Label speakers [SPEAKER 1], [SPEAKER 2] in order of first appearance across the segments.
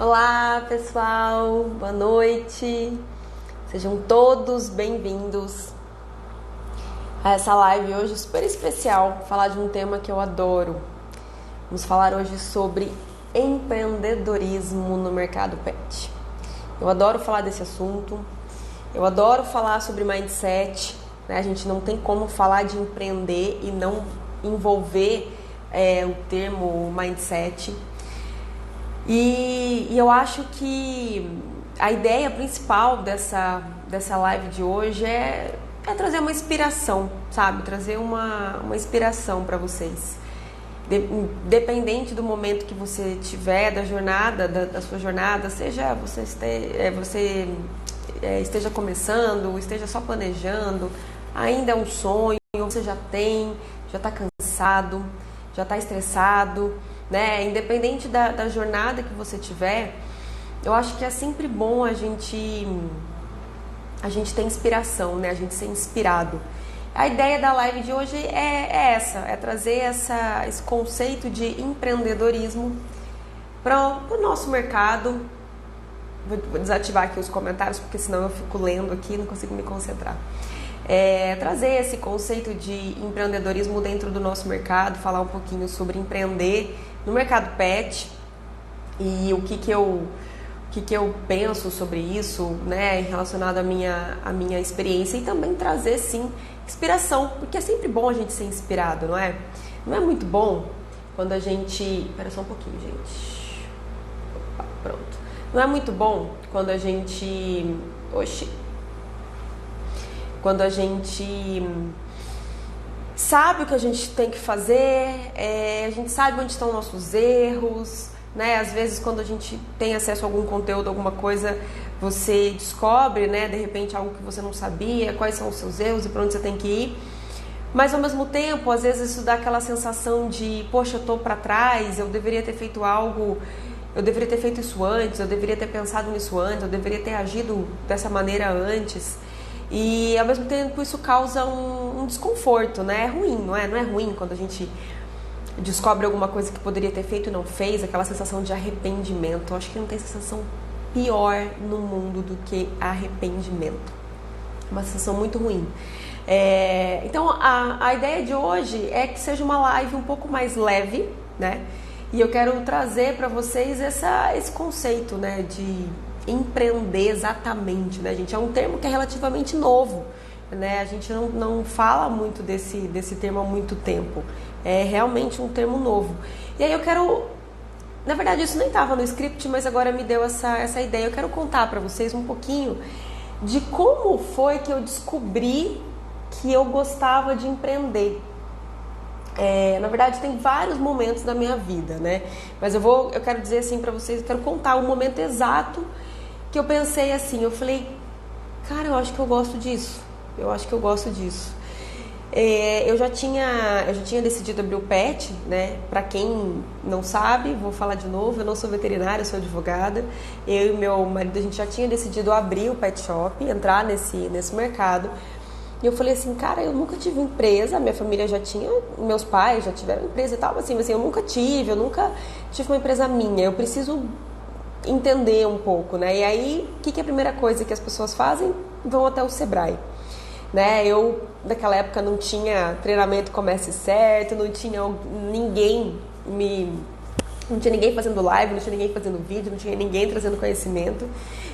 [SPEAKER 1] Olá pessoal, boa noite, sejam todos bem-vindos a essa live hoje super especial, falar de um tema que eu adoro. Vamos falar hoje sobre empreendedorismo no mercado pet. Eu adoro falar desse assunto, eu adoro falar sobre mindset, né? A gente não tem como falar de empreender e não envolver o termo mindset. E eu acho que a ideia principal dessa live de hoje é trazer uma inspiração, sabe? Trazer uma inspiração para vocês. Dependente do momento que você tiver, da jornada, da sua jornada, seja você esteja começando, esteja só planejando, ainda é um sonho, você já está cansado, já está estressado, né? Independente da jornada que você tiver, eu acho que é sempre bom a gente ter inspiração, né? A gente ser inspirado. A ideia da live de hoje é trazer esse conceito de empreendedorismo para o nosso mercado. Vou desativar aqui os comentários, porque senão eu fico lendo aqui e não consigo me concentrar. Trazer esse conceito de empreendedorismo dentro do nosso mercado, falar um pouquinho sobre empreender no mercado pet e o que eu penso sobre isso, né, relacionado à minha experiência, e também trazer, sim, inspiração, porque é sempre bom a gente ser inspirado, não é? Não é muito bom quando a gente... Espera só um pouquinho, gente. Opa, pronto. Não é muito bom quando a gente... Quando a gente sabe o que a gente tem que fazer, a gente sabe onde estão nossos erros, né? Às vezes, quando a gente tem acesso a algum conteúdo, alguma coisa, você descobre, né, de repente, algo que você não sabia, quais são os seus erros e para onde você tem que ir. Mas, ao mesmo tempo, às vezes isso dá aquela sensação de, poxa, eu estou para trás, eu deveria ter feito algo, eu deveria ter feito isso antes, eu deveria ter pensado nisso antes, eu deveria ter agido dessa maneira antes. E, ao mesmo tempo, isso causa um desconforto, né? É ruim, não é? Não é ruim quando a gente descobre alguma coisa que poderia ter feito e não fez, aquela sensação de arrependimento. Eu acho que não tem sensação pior no mundo do que arrependimento. Uma sensação muito ruim. Então, a ideia de hoje é que seja uma live um pouco mais leve, né? E eu quero trazer para vocês esse conceito, né, de empreender exatamente, né, gente? É um termo que é relativamente novo, né? A gente não fala muito desse termo há muito tempo. É realmente um termo novo. E aí eu quero... Na verdade, isso nem estava no script, mas agora me deu essa ideia. Eu quero contar para vocês um pouquinho de como foi que eu descobri que eu gostava de empreender. Na verdade, tem vários momentos da minha vida, né? Mas eu quero dizer assim para vocês, eu quero contar o momento exato que eu pensei assim, eu falei, cara, eu acho que eu gosto disso. Eu já tinha decidido abrir o pet, né? Para quem não sabe, vou falar de novo, eu não sou veterinária, eu sou advogada. Eu e meu marido, a gente já tinha decidido abrir o pet shop, entrar nesse mercado. E eu falei assim, cara, eu nunca tive empresa, minha família já tinha, meus pais já tiveram empresa e tal, assim, eu nunca tive uma empresa minha, eu preciso entender um pouco, né? E aí, o que é a primeira coisa que as pessoas fazem? Vão até o Sebrae, né? Eu, naquela época, não tinha treinamento Comece Certo, não tinha ninguém fazendo live, não tinha ninguém fazendo vídeo, não tinha ninguém trazendo conhecimento.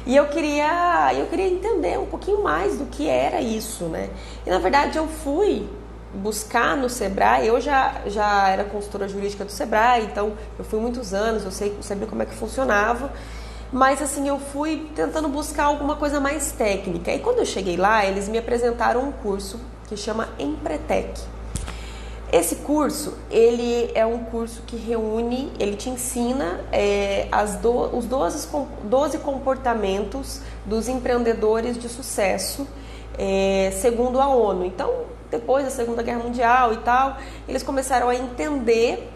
[SPEAKER 1] E eu queria entender um pouquinho mais do que era isso, né? E, na verdade, eu fui buscar no Sebrae. Eu já era consultora jurídica do Sebrae, então eu fui muitos anos, eu sabia como é que funcionava. Mas, assim, eu fui tentando buscar alguma coisa mais técnica. E quando eu cheguei lá, eles me apresentaram um curso que chama Empretec. Esse curso, ele é um curso que reúne, ele te ensina os 12 comportamentos dos empreendedores de sucesso, segundo a ONU. Então, depois da Segunda Guerra Mundial e tal, eles começaram a entender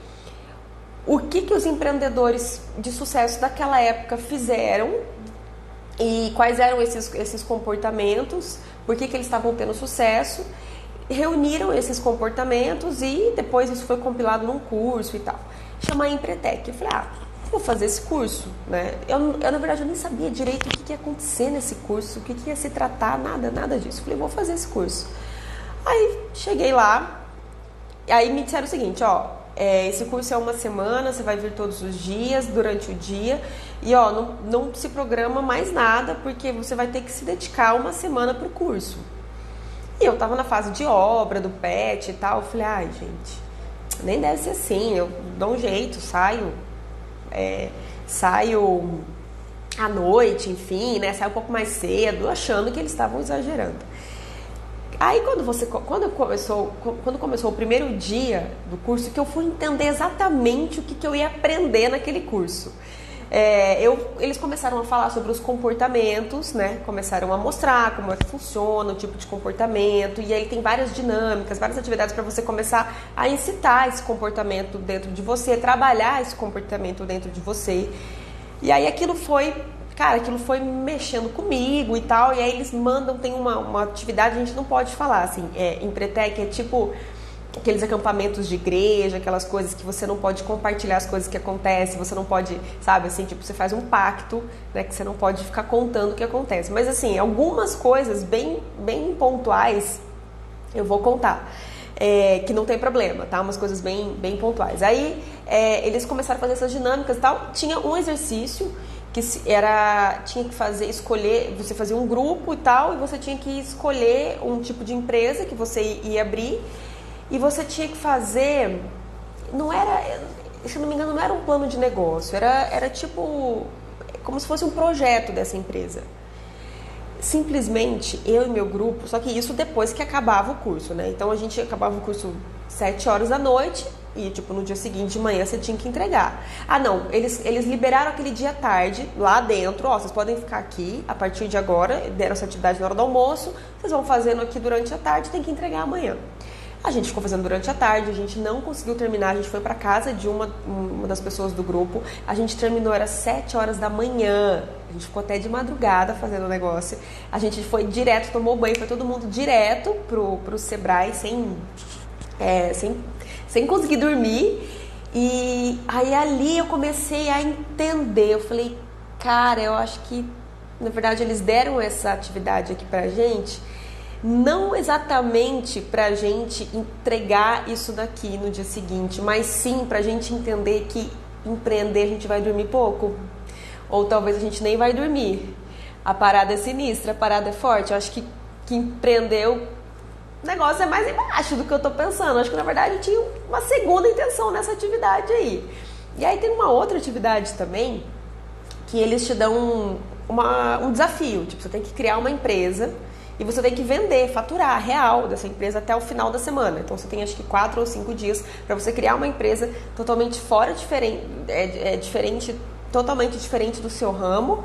[SPEAKER 1] o que os empreendedores de sucesso daquela época fizeram e quais eram esses comportamentos, por que eles estavam tendo sucesso. Reuniram esses comportamentos e depois isso foi compilado num curso e tal. Chama Empretec. Eu falei, vou fazer esse curso, né? Eu na verdade, eu nem sabia direito o que ia acontecer nesse curso, o que ia se tratar, nada disso. Falei, vou fazer esse curso. Aí, cheguei lá, aí me disseram o seguinte, ó, esse curso é uma semana, você vai vir todos os dias, durante o dia, e ó, não se programa mais nada, porque você vai ter que se dedicar uma semana pro curso. E eu tava na fase de obra, do pet e tal, eu falei, ai, gente, nem deve ser assim, eu dou um jeito, saio à noite, enfim, né, saio um pouco mais cedo, achando que eles estavam exagerando. Aí quando começou o primeiro dia do curso, que eu fui entender exatamente o que eu ia aprender naquele curso. Eles começaram a falar sobre os comportamentos, né? Começaram a mostrar como é que funciona o tipo de comportamento, e aí tem várias dinâmicas, várias atividades para você começar a incitar esse comportamento dentro de você, trabalhar esse comportamento dentro de você. E aí aquilo foi mexendo comigo e tal, e aí eles mandam, tem uma atividade, a gente não pode falar, assim, Empretec é tipo aqueles acampamentos de igreja, aquelas coisas que você não pode compartilhar as coisas que acontecem, você não pode, sabe, assim, tipo, você faz um pacto, né, que você não pode ficar contando o que acontece. Mas, assim, algumas coisas bem pontuais eu vou contar, que não tem problema, tá? Umas coisas bem pontuais. Aí, eles começaram a fazer essas dinâmicas e tal. Tinha um exercício que tinha que escolher, você fazia um grupo e tal, e você tinha que escolher um tipo de empresa que você ia abrir, e você tinha que fazer, se não me engano, não era um plano de negócio, era tipo, como se fosse um projeto dessa empresa. Simplesmente, eu e meu grupo, só que isso depois que acabava o curso, né? Então a gente acabava o curso 7 horas da noite, e tipo, no dia seguinte de manhã você tinha que entregar. Ah não, eles liberaram aquele dia à tarde, lá dentro, ó, vocês podem ficar aqui, a partir de agora, deram essa atividade na hora do almoço, vocês vão fazendo aqui durante a tarde, tem que entregar amanhã. A gente ficou fazendo durante a tarde, a gente não conseguiu terminar, a gente foi pra casa de uma das pessoas do grupo, a gente terminou, era 7 horas da manhã, a gente ficou até de madrugada fazendo o negócio, a gente foi direto, tomou banho, foi todo mundo direto pro Sebrae, sem conseguir dormir, e aí ali eu comecei a entender, eu falei, cara, eu acho que, na verdade, eles deram essa atividade aqui pra gente, não exatamente pra gente entregar isso daqui no dia seguinte, mas sim pra gente entender que empreender a gente vai dormir pouco, ou talvez a gente nem vai dormir. A parada é sinistra, a parada é forte. Eu acho que empreender, o negócio é mais embaixo do que eu tô pensando. Eu acho que na verdade eu tinha uma segunda intenção nessa atividade aí. E aí tem uma outra atividade também, que eles te dão um desafio, tipo, você tem que criar uma empresa e você tem que vender, faturar real dessa empresa até o final da semana. Então você tem acho que 4 ou 5 dias para você criar uma empresa totalmente totalmente diferente do seu ramo,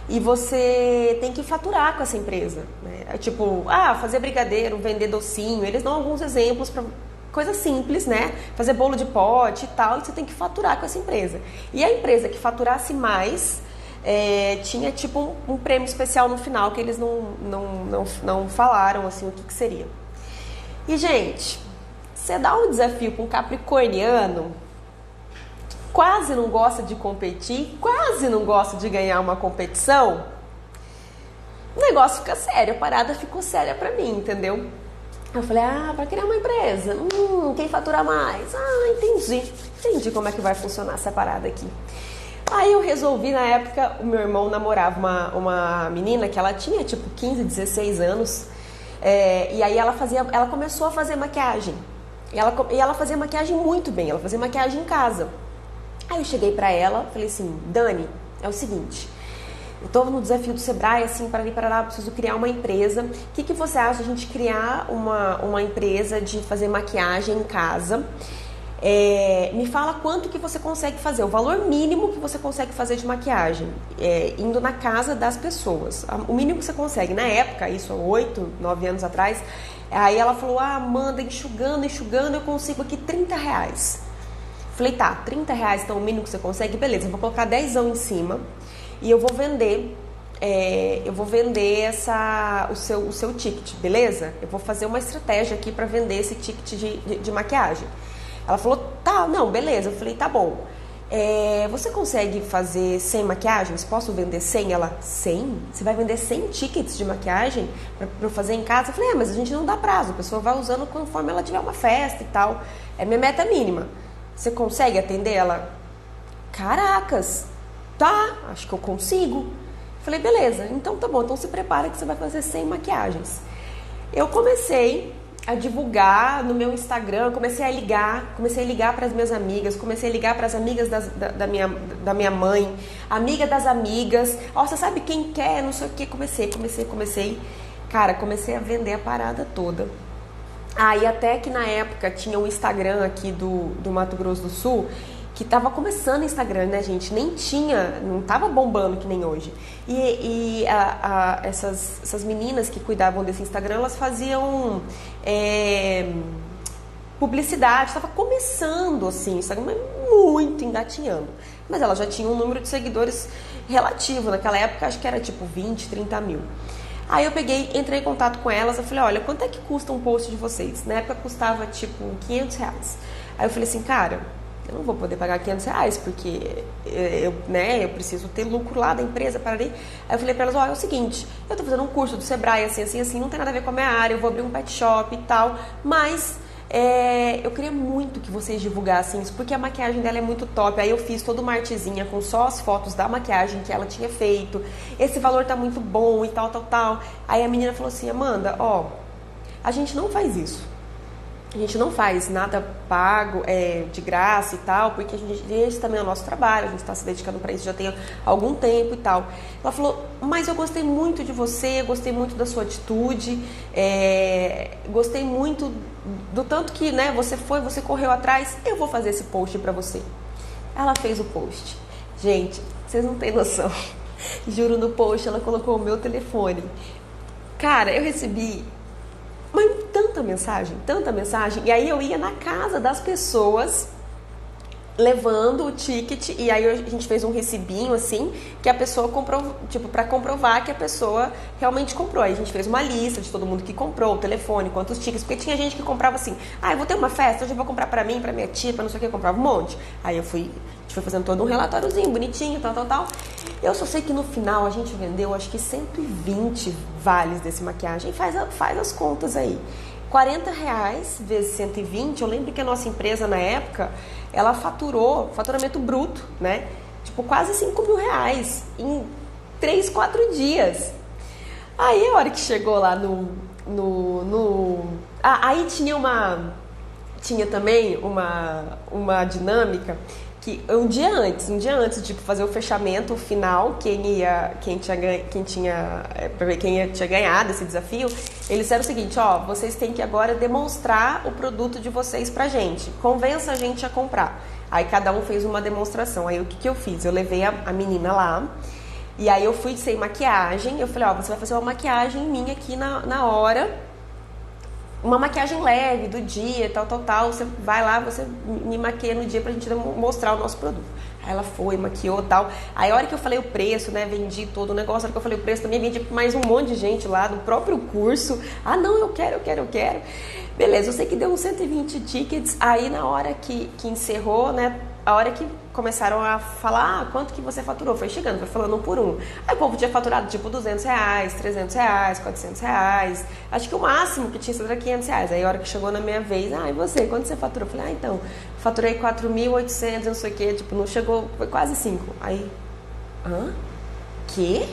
[SPEAKER 1] e você tem que faturar com essa empresa, né? Tipo, fazer brigadeiro, vender docinho, eles dão alguns exemplos para coisa simples, né? Fazer bolo de pote e tal, e você tem que faturar com essa empresa. E a empresa que faturasse mais tinha tipo um prêmio especial no final que eles não falaram assim o que seria. E gente, você dá um desafio para um capricorniano, quase não gosta de competir, quase não gosta de ganhar uma competição, o negócio fica sério, a parada ficou séria pra mim, entendeu? Eu falei, pra criar uma empresa, quem fatura mais? Entendi como é que vai funcionar essa parada aqui. Aí eu resolvi, na época, o meu irmão namorava uma menina que ela tinha tipo 15, 16 anos, e aí ela começou a fazer maquiagem, e ela fazia maquiagem muito bem, ela fazia maquiagem em casa. Aí eu cheguei pra ela, falei assim, Dani, é o seguinte, eu tô no desafio do Sebrae, assim, para lá, preciso criar uma empresa, o que você acha de a gente criar uma empresa de fazer maquiagem em casa? Me fala quanto que você consegue fazer, o valor mínimo que você consegue fazer de maquiagem, indo na casa das pessoas, o mínimo que você consegue. Na época, isso há 8, 9 anos atrás, aí ela falou, Amanda, enxugando, eu consigo aqui R$30. Falei, tá, R$30 então o mínimo que você consegue, beleza, eu vou colocar 10 em cima e eu vou vender o seu ticket, beleza? Eu vou fazer uma estratégia aqui para vender esse ticket de maquiagem. Ela falou, tá, não, beleza. Eu falei, tá bom. Você consegue fazer 100 maquiagens? Posso vender 100? Ela, 100? Você vai vender 100 tickets de maquiagem pra eu fazer em casa? Eu falei, mas a gente não dá prazo, a pessoa vai usando conforme ela tiver uma festa e tal. É minha meta mínima. Você consegue atender? Ela, caracas, tá, acho que eu consigo. Eu falei, beleza, então tá bom, então se prepara que você vai fazer 100 maquiagens. Eu comecei a divulgar no meu Instagram, comecei a ligar para as minhas amigas, comecei a ligar para as amigas da minha mãe, amiga das amigas. Você sabe quem quer, não sei o que. Comecei. Cara, comecei a vender a parada toda. E até que na época tinha um Instagram aqui do Mato Grosso do Sul, que tava começando o Instagram, né, gente? Não tava bombando que nem hoje. Essas meninas que cuidavam desse Instagram, elas faziam publicidade, tava começando assim, o Instagram muito engatinhando. Mas ela já tinha um número de seguidores relativo, naquela época acho que era tipo 20, 30 mil. Aí eu entrei em contato com elas, eu falei, olha, quanto é que custa um post de vocês? Na época custava tipo 500 reais. Aí eu falei assim, cara, eu não vou poder pagar 500 reais, porque eu preciso ter lucro lá da empresa. Aí eu falei pra elas, é o seguinte, eu tô fazendo um curso do Sebrae, assim, não tem nada a ver com a minha área, eu vou abrir um pet shop e tal, mas eu queria muito que vocês divulgassem isso, porque a maquiagem dela é muito top. Aí eu fiz toda uma artezinha com só as fotos da maquiagem que ela tinha feito, esse valor tá muito bom e tal. Aí a menina falou assim, Amanda, a gente não faz isso. A gente não faz nada pago, de graça e tal, porque esse também é o nosso trabalho, a gente está se dedicando para isso já tem algum tempo e tal. Ela falou, mas eu gostei muito de você, gostei muito da sua atitude, gostei muito do tanto que você correu atrás, eu vou fazer esse post para você. Ela fez o post. Gente, vocês não têm noção. Juro, no post ela colocou o meu telefone. Cara, eu recebi tanta mensagem, e aí eu ia na casa das pessoas levando o ticket, e aí a gente fez um recibinho assim, que a pessoa comprou, tipo, pra comprovar que a pessoa realmente comprou. Aí a gente fez uma lista de todo mundo que comprou, o telefone, quantos tickets, porque tinha gente que comprava assim, eu vou ter uma festa, hoje eu vou comprar pra mim, pra minha tia, pra não sei o que, eu comprava um monte. Aí a gente foi fazendo todo um relatóriozinho, bonitinho, tal. Eu só sei que no final a gente vendeu, acho que 120 vales desse maquiagem, faz as contas aí. 40 reais vezes 120, eu lembro que a nossa empresa na época, ela faturamento bruto, né? Tipo, quase 5 mil reais em 3, 4 dias. Aí a hora que chegou lá aí tinha também uma dinâmica que um dia antes de fazer o fechamento final, quem tinha ganhado esse desafio, eles disseram o seguinte, vocês têm que agora demonstrar o produto de vocês pra gente, convença a gente a comprar. Aí cada um fez uma demonstração. Aí o que eu fiz? Eu levei a menina lá, e aí eu fui sem maquiagem, eu falei, você vai fazer uma maquiagem minha aqui na hora, uma maquiagem leve do dia, tal, você vai lá, você me maquia no dia pra gente mostrar o nosso produto. Aí ela foi, maquiou, tal. Aí a hora que eu falei o preço, né, vendi todo o negócio, a hora que eu falei o preço também, vendi pra mais um monte de gente lá do próprio curso. Não, eu quero. Beleza, eu sei que deu uns 120 tickets, aí na hora que encerrou, né, a hora que começaram a falar, quanto que você faturou? Foi chegando, foi falando um por um. Aí o povo tinha faturado tipo 200 reais, 300 reais, 400 reais. Acho que o máximo que tinha sido era 500 reais. Aí a hora que chegou na minha vez, e você, quanto você faturou? Eu falei, então, faturei 4.800, não sei o que, tipo, não chegou, foi quase 5. Aí, quê?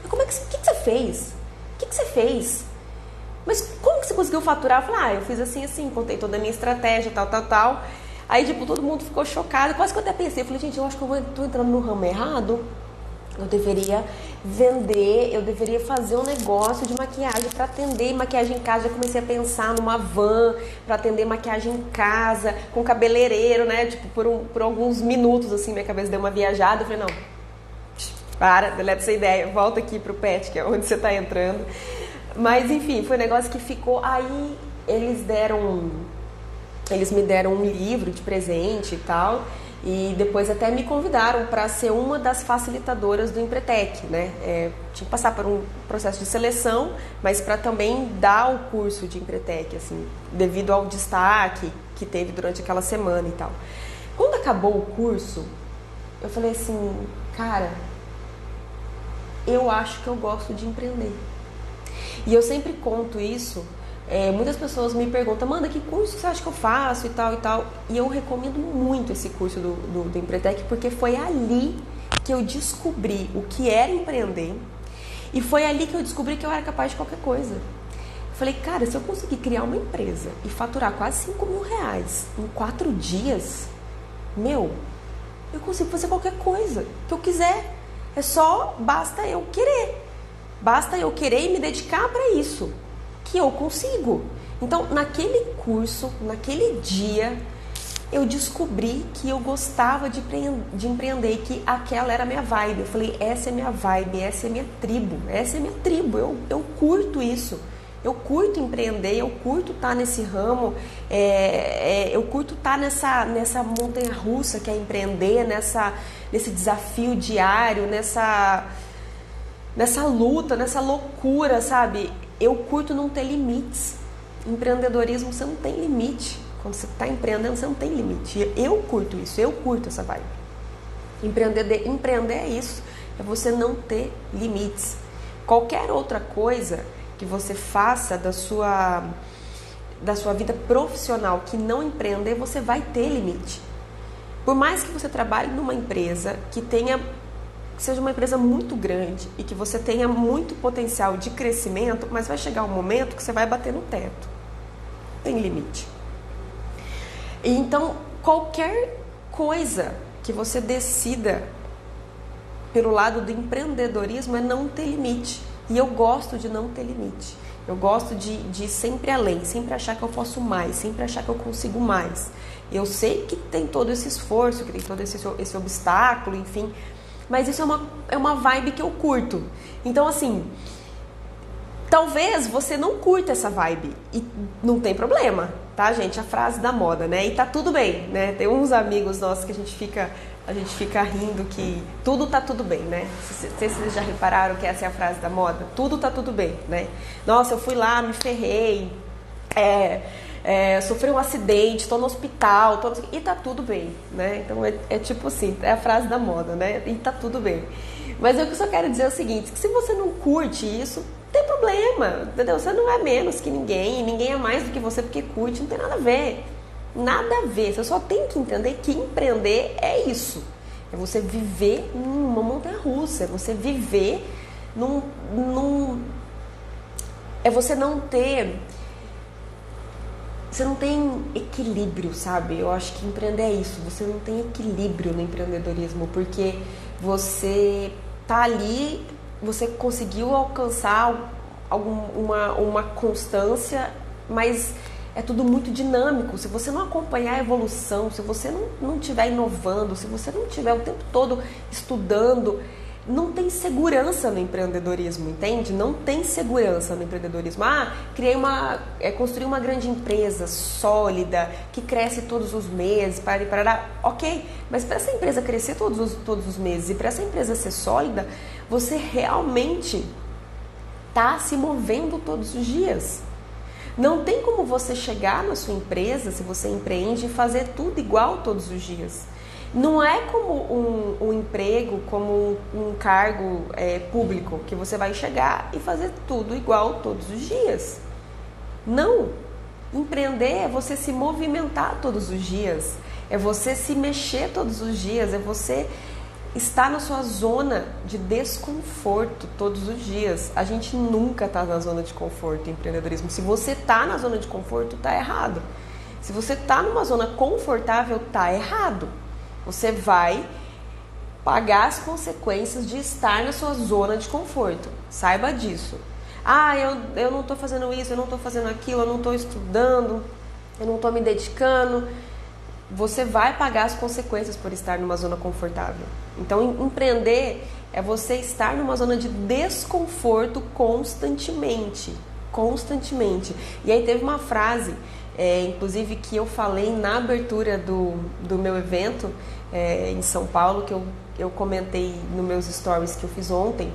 [SPEAKER 1] Como é que você fez? O que você fez? Mas como que você conseguiu faturar? Eu falei, eu fiz assim, contei toda a minha estratégia, tal. Aí, tipo, todo mundo ficou chocado. Quase que eu até pensei, eu falei, gente, eu acho que eu tô entrando no ramo errado. Eu deveria vender, eu deveria fazer um negócio de maquiagem para atender maquiagem em casa. Já comecei a pensar numa van para atender maquiagem em casa, com cabeleireiro, né? Tipo, por alguns minutos, assim, minha cabeça deu uma viajada. Eu falei, não, deleta essa ideia, volta aqui pro pet, que é onde você tá entrando. Mas, enfim, foi um negócio que ficou. Aí, eles me deram um livro de presente e tal, e depois até me convidaram para ser uma das facilitadoras do Empretec, né? Tinha que passar por um processo de seleção, mas para também dar o curso de Empretec, assim, devido ao destaque que teve durante aquela semana e tal. Quando acabou o curso, eu falei assim, cara, eu acho que eu gosto de empreender. E eu sempre conto isso, muitas pessoas me perguntam, Amanda, que curso você acha que eu faço e tal e tal. E eu recomendo muito esse curso do Empretec, porque foi ali que eu descobri o que era empreender. E foi ali que eu descobri que eu era capaz de qualquer coisa. Eu falei, cara, se eu conseguir criar uma empresa e faturar quase R$5.000 em 4 dias, eu consigo fazer qualquer coisa que eu quiser. Basta eu querer. Basta eu querer e me dedicar para isso, que eu consigo. Então, naquele curso, naquele dia, eu descobri que eu gostava de empreender e que aquela era a minha vibe. Eu falei, essa é minha vibe, essa é minha tribo, eu curto isso. Eu curto empreender, eu curto estar nesse ramo, eu curto estar nessa montanha russa que é empreender, nesse desafio diário, nessa luta, nessa loucura, sabe? Eu curto não ter limites. Empreendedorismo, você não tem limite. Quando você está empreendendo, você não tem limite. Eu curto isso, eu curto essa vibe. Empreender é isso, é você não ter limites. Qualquer outra coisa que você faça da sua vida profissional que não empreender, você vai ter limite. Por mais que você trabalhe numa empresa que seja uma empresa muito grande e que você tenha muito potencial de crescimento, mas vai chegar um momento que você vai bater no teto. Tem limite. Então, qualquer coisa que você decida pelo lado do empreendedorismo é não ter limite. E eu gosto de não ter limite. Eu gosto de ir sempre além, sempre achar que eu posso mais, sempre achar que eu consigo mais. Eu sei que tem todo esse esforço, que tem todo esse obstáculo, enfim, mas isso é uma vibe que eu curto. Então, assim, talvez você não curta essa vibe e não tem problema, tá, gente? A frase da moda, né? E tá tudo bem, né? Tem uns amigos nossos que a gente fica rindo que tudo tá tudo bem, né? Não sei se vocês já repararam que essa é a frase da moda. Tudo tá tudo bem, né? Nossa, eu fui lá, me ferrei, sofri um acidente, tô no hospital, e tá tudo bem, né? Então é tipo assim, é a frase da moda, né? E tá tudo bem. Mas eu só quero dizer o seguinte, que se você não curte isso, não tem problema, entendeu? Você não é menos que ninguém, ninguém é mais do que você porque curte, não tem nada a ver. Nada a ver, você só tem que entender que empreender é isso. É você viver numa montanha-russa, é você viver é você não ter... Você não tem equilíbrio, sabe? Eu acho que empreender é isso, você não tem equilíbrio no empreendedorismo, porque você tá ali, você conseguiu alcançar uma constância, mas... é tudo muito dinâmico. Se você não acompanhar a evolução, se você não estiver inovando, se você não estiver o tempo todo estudando, não tem segurança no empreendedorismo, entende? Não tem segurança no empreendedorismo. Construir uma grande empresa sólida, que cresce todos os meses, ok, mas para essa empresa crescer todos os meses e para essa empresa ser sólida, você realmente está se movendo todos os dias. Não tem como você chegar na sua empresa, se você empreende, e fazer tudo igual todos os dias. Não é como um emprego, como um cargo público, que você vai chegar e fazer tudo igual todos os dias. Não. Empreender é você se movimentar todos os dias, é você se mexer todos os dias, é você estar na sua zona de desconforto todos os dias. A gente nunca está na zona de conforto em empreendedorismo. Se você está na zona de conforto, está errado. Se você está numa zona confortável, está errado. Você vai pagar as consequências de estar na sua zona de conforto. Saiba disso. Eu não estou fazendo isso, eu não estou fazendo aquilo, eu não estou estudando, eu não estou me dedicando. Você vai pagar as consequências por estar numa zona confortável. Então, empreender é você estar numa zona de desconforto constantemente. E aí teve uma frase, inclusive, que eu falei na abertura do meu evento em São Paulo, que eu comentei nos meus stories que eu fiz ontem,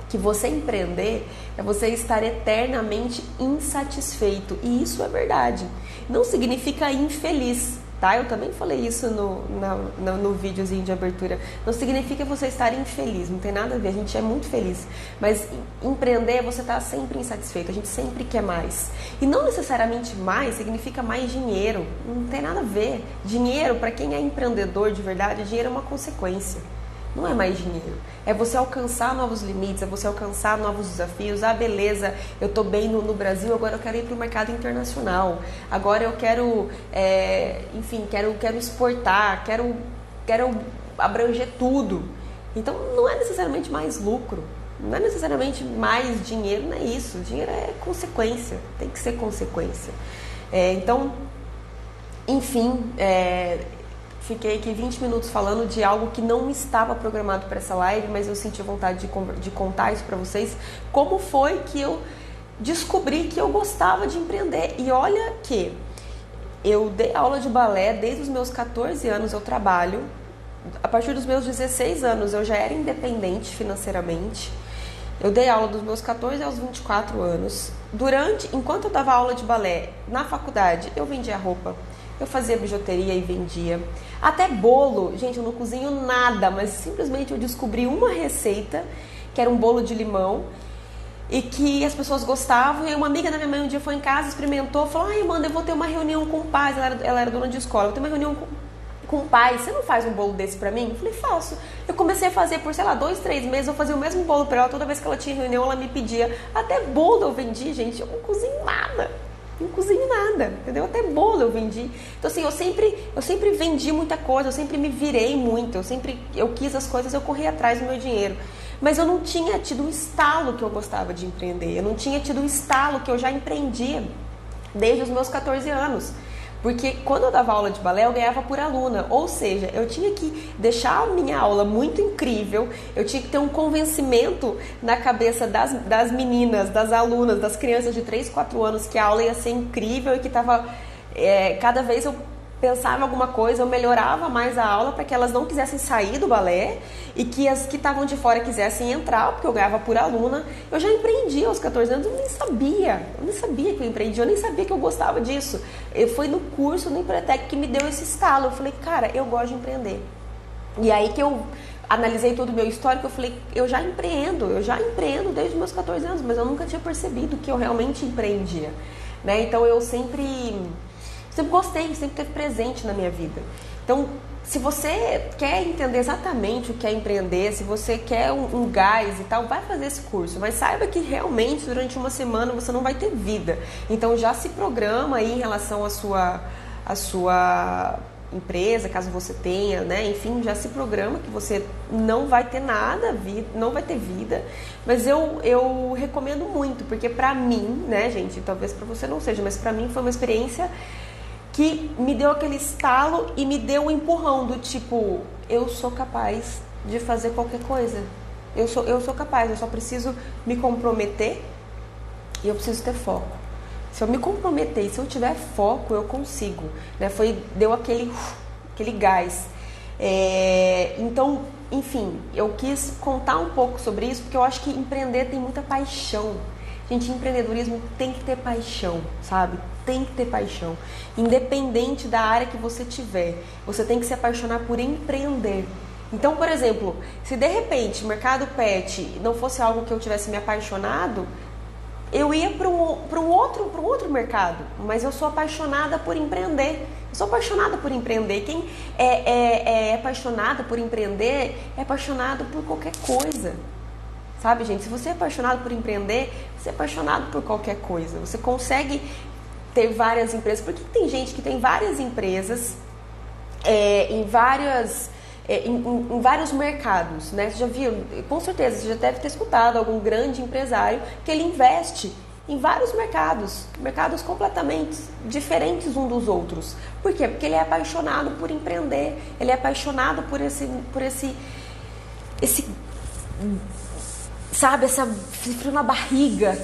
[SPEAKER 1] que você empreender é você estar eternamente insatisfeito. E isso é verdade. Não significa infeliz. tá? Eu também falei isso no videozinho de abertura. Não significa você estar infeliz, não tem nada a ver, a gente é muito feliz. Mas empreender, você tá sempre insatisfeito, a gente sempre quer mais. E não necessariamente mais significa mais dinheiro, não tem nada a ver. Dinheiro, para quem é empreendedor de verdade, dinheiro é uma consequência. Não é mais dinheiro, é você alcançar novos limites, é você alcançar novos desafios. Ah, beleza, eu tô bem no Brasil, agora eu quero ir para o mercado internacional. Agora eu quero, enfim, quero exportar, quero abranger tudo. Então não é necessariamente mais lucro, não é necessariamente mais dinheiro, não é isso. Dinheiro é consequência, tem que ser consequência. Então, enfim, fiquei aqui 20 minutos falando de algo que não estava programado para essa live, mas eu senti vontade de contar isso para vocês. Como foi que eu descobri que eu gostava de empreender? E olha que eu dei aula de balé desde os meus 14 anos, eu trabalho. A partir dos meus 16 anos eu já era independente financeiramente. Eu dei aula dos meus 14 aos 24 anos. Enquanto eu dava aula de balé na faculdade, eu vendia roupa. Eu fazia bijuteria e vendia. Até bolo. Gente, eu não cozinho nada, mas simplesmente eu descobri uma receita, que era um bolo de limão, e que as pessoas gostavam. E uma amiga da minha mãe um dia foi em casa, experimentou, falou: ai, Amanda, eu vou ter uma reunião com pais. Ela era dona de escola. Eu vou ter uma reunião com pais. Você não faz um bolo desse pra mim? Eu falei: faço. Eu comecei a fazer por, 2, 3 meses. Eu fazia o mesmo bolo pra ela. Toda vez que ela tinha reunião, ela me pedia. Até bolo eu vendi, gente. Eu não cozinho nada. Não cozinho nada, entendeu? Até bolo eu vendi. Então assim, eu sempre vendi muita coisa, eu sempre me virei muito, eu quis as coisas, eu corri atrás do meu dinheiro. Mas eu não tinha tido um estalo que eu gostava de empreender, eu não tinha tido um estalo que eu já empreendia desde os meus 14 anos. Porque quando eu dava aula de balé, eu ganhava por aluna. Ou seja, eu tinha que deixar a minha aula muito incrível, eu tinha que ter um convencimento na cabeça das meninas, das alunas, das crianças de 3, 4 anos que a aula ia ser incrível e que cada vez eu pensava em alguma coisa, eu melhorava mais a aula para que elas não quisessem sair do balé e que as que estavam de fora quisessem entrar, porque eu ganhava por aluna. Eu já empreendi aos 14 anos, eu nem sabia que eu empreendi, eu nem sabia que eu gostava disso. Foi no curso, no Empretec, que me deu esse estalo. Eu falei: cara, eu gosto de empreender. E aí que eu analisei todo o meu histórico, eu falei: eu já empreendo desde os meus 14 anos, mas eu nunca tinha percebido que eu realmente empreendia, né? Então eu sempre gostei, sempre teve presente na minha vida. Então, se você quer entender exatamente o que é empreender, se você quer um gás e tal, vai fazer esse curso. Mas saiba que realmente durante uma semana você não vai ter vida. Então já se programa aí em relação à sua empresa, caso você tenha, né? Enfim, já se programa que você não vai ter nada, não vai ter vida. Mas eu recomendo muito, porque pra mim, né, gente, talvez pra você não seja, mas pra mim foi uma experiência que me deu aquele estalo e me deu um empurrão do tipo: eu sou capaz de fazer qualquer coisa. Eu sou capaz, eu só preciso me comprometer e eu preciso ter foco. Se eu me comprometer e se eu tiver foco, eu consigo, né? Deu aquele gás. Então, enfim, eu quis contar um pouco sobre isso, porque eu acho que empreender tem muita paixão. Gente, empreendedorismo tem que ter paixão, sabe? Tem que ter paixão. Independente da área que você tiver, você tem que se apaixonar por empreender. Então, por exemplo, se de repente o mercado pet não fosse algo que eu tivesse me apaixonado, eu ia para um outro mercado. Mas eu sou apaixonada por empreender. Eu sou apaixonada por empreender. Quem é apaixonada por empreender é apaixonado por qualquer coisa. Sabe, gente? Se você é apaixonado por empreender, você é apaixonado por qualquer coisa. Você consegue ter várias empresas. Por que tem gente que tem várias empresas em vários mercados, né? Você já viu? Com certeza, você já deve ter escutado algum grande empresário que ele investe em vários mercados completamente diferentes uns dos outros. Por quê? Porque ele é apaixonado por empreender, ele é apaixonado por esse sabe, essa frio na barriga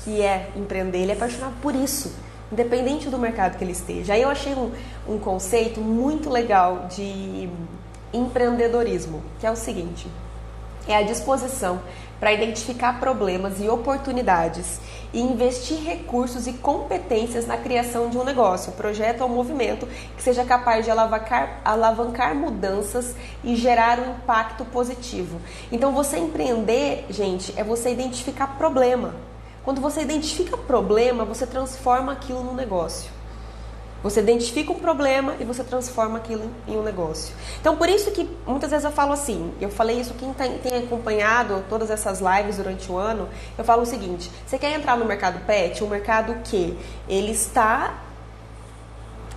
[SPEAKER 1] que é empreender. Ele é apaixonado por isso, independente do mercado que ele esteja. Aí eu achei um conceito muito legal de empreendedorismo, que é o seguinte: é a disposição para identificar problemas e oportunidades e investir recursos e competências na criação de um negócio, projeto ou movimento que seja capaz de alavancar mudanças e gerar um impacto positivo. Então, você empreender, gente, é você identificar problema. Quando você identifica problema, você transforma aquilo num negócio. Você identifica um problema e você transforma aquilo em um negócio. Então, por isso que muitas vezes eu falo assim, eu falei isso, quem tem acompanhado todas essas lives durante o ano, eu falo o seguinte: você quer entrar no mercado pet, um mercado que ele está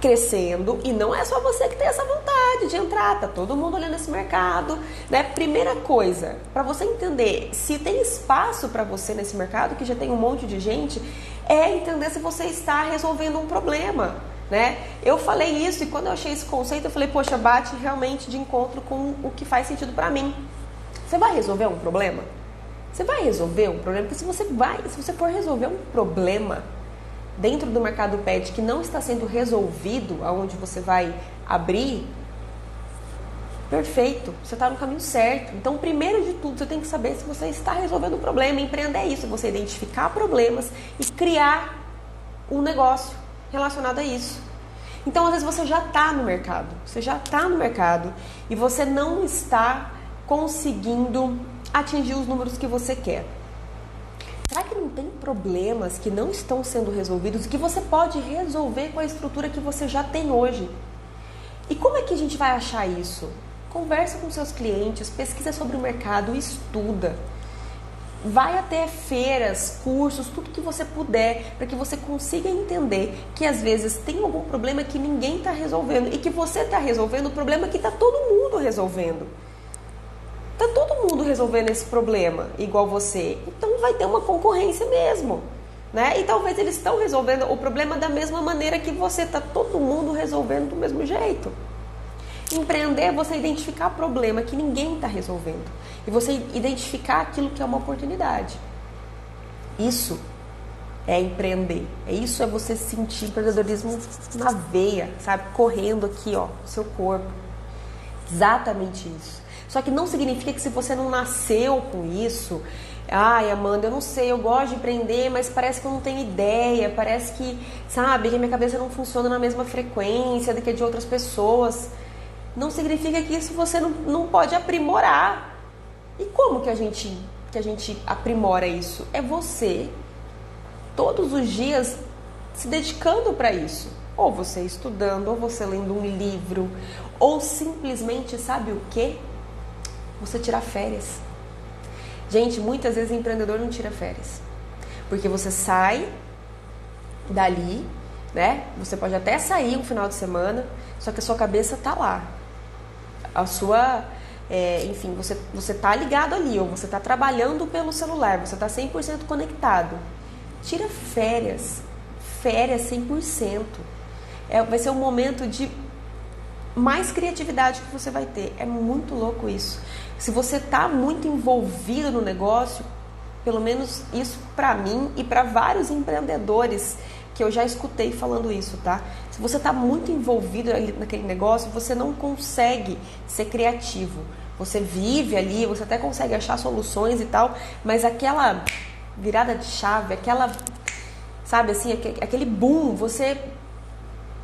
[SPEAKER 1] crescendo e não é só você que tem essa vontade de entrar, tá todo mundo olhando esse mercado, né? Primeira coisa, para você entender se tem espaço para você nesse mercado, que já tem um monte de gente, é entender se você está resolvendo um problema, né? Eu falei isso e quando eu achei esse conceito, eu falei, poxa, bate realmente de encontro com o que faz sentido para mim. Você vai resolver um problema? Você vai resolver um problema? Porque se você for resolver um problema dentro do mercado pet que não está sendo resolvido, aonde você vai abrir, perfeito, você está no caminho certo. Então, primeiro de tudo, você tem que saber se você está resolvendo o problema. Empreender é isso, você identificar problemas e criar um negócio relacionado a isso. Então, às vezes você já está no mercado, e você não está conseguindo atingir os números que você quer. Será que não tem problemas que não estão sendo resolvidos e que você pode resolver com a estrutura que você já tem hoje? E como é que a gente vai achar isso? Conversa com seus clientes, pesquisa sobre o mercado, estuda. Vai até feiras, cursos, tudo que você puder, para que você consiga entender que às vezes tem algum problema que ninguém está resolvendo e que você está resolvendo o problema que está todo mundo resolvendo. Está todo mundo resolvendo esse problema igual você, então vai ter uma concorrência mesmo, né? E talvez eles estão resolvendo o problema da mesma maneira que você, está todo mundo resolvendo do mesmo jeito. Empreender é você identificar problema que ninguém está resolvendo e você identificar aquilo que é uma oportunidade. Isso é empreender, isso é você sentir empreendedorismo na veia, sabe? Correndo aqui, ó, no seu corpo. Exatamente isso. Só que não significa que se você não nasceu com isso, ai, Amanda, eu não sei, eu gosto de empreender, mas parece que eu não tenho ideia, parece que, sabe, que a minha cabeça não funciona na mesma frequência do que a de outras pessoas. Não significa que isso você não pode aprimorar. E como que a gente aprimora isso? É você, todos os dias, se dedicando para isso. Ou você estudando, ou você lendo um livro, ou simplesmente, sabe o quê? Você tirar férias. Gente, muitas vezes o empreendedor não tira férias. Porque você sai dali, né? Você pode até sair um final de semana, só que a sua cabeça tá lá. A sua, enfim, você tá ligado ali, ou você tá trabalhando pelo celular, você tá 100% conectado. Tira férias. Férias 100%. Vai ser um momento de mais criatividade que você vai ter. É muito louco isso. Se você está muito envolvido no negócio, pelo menos isso para mim e para vários empreendedores que eu já escutei falando isso, tá? Se você está muito envolvido ali naquele negócio, você não consegue ser criativo. Você vive ali, você até consegue achar soluções e tal, mas aquela virada de chave, aquela, sabe assim, aquele boom, você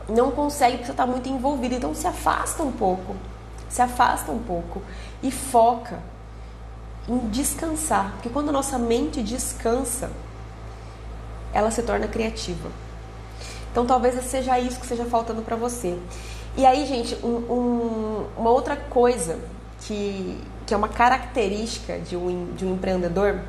[SPEAKER 1] não consegue porque você está muito envolvido. Então se afasta um pouco e foca em descansar, porque quando a nossa mente descansa, ela se torna criativa. Então talvez seja isso que esteja faltando para você. E aí, gente, uma outra coisa que é uma característica de um empreendedor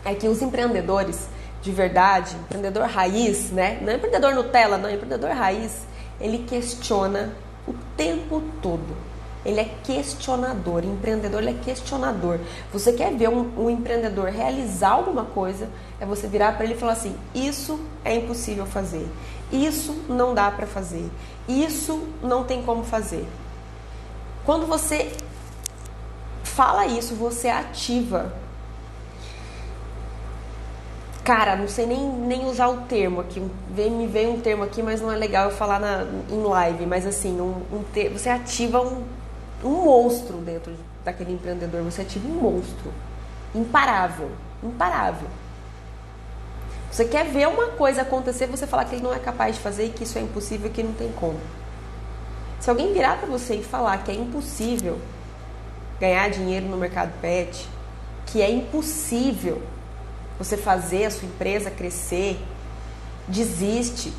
[SPEAKER 1] é que os empreendedores de verdade, empreendedor raiz, né? Não é empreendedor Nutella, não, é empreendedor raiz. Ele questiona o tempo todo. Ele é questionador. Empreendedor, ele é questionador. Você quer ver um empreendedor realizar alguma coisa, é você virar para ele e falar assim: isso é impossível fazer. Isso não dá para fazer. Isso não tem como fazer. Quando você fala isso, você ativa. Cara, não sei nem usar o termo aqui. Me veio um termo aqui, mas não é legal eu falar em live. Mas assim, você ativa um monstro dentro daquele empreendedor, você ativa um monstro. Imparável. Imparável. Você quer ver uma coisa acontecer, você falar que ele não é capaz de fazer e que isso é impossível e que não tem como. Se alguém virar para você e falar que é impossível ganhar dinheiro no mercado pet, que é impossível você fazer a sua empresa crescer, desiste.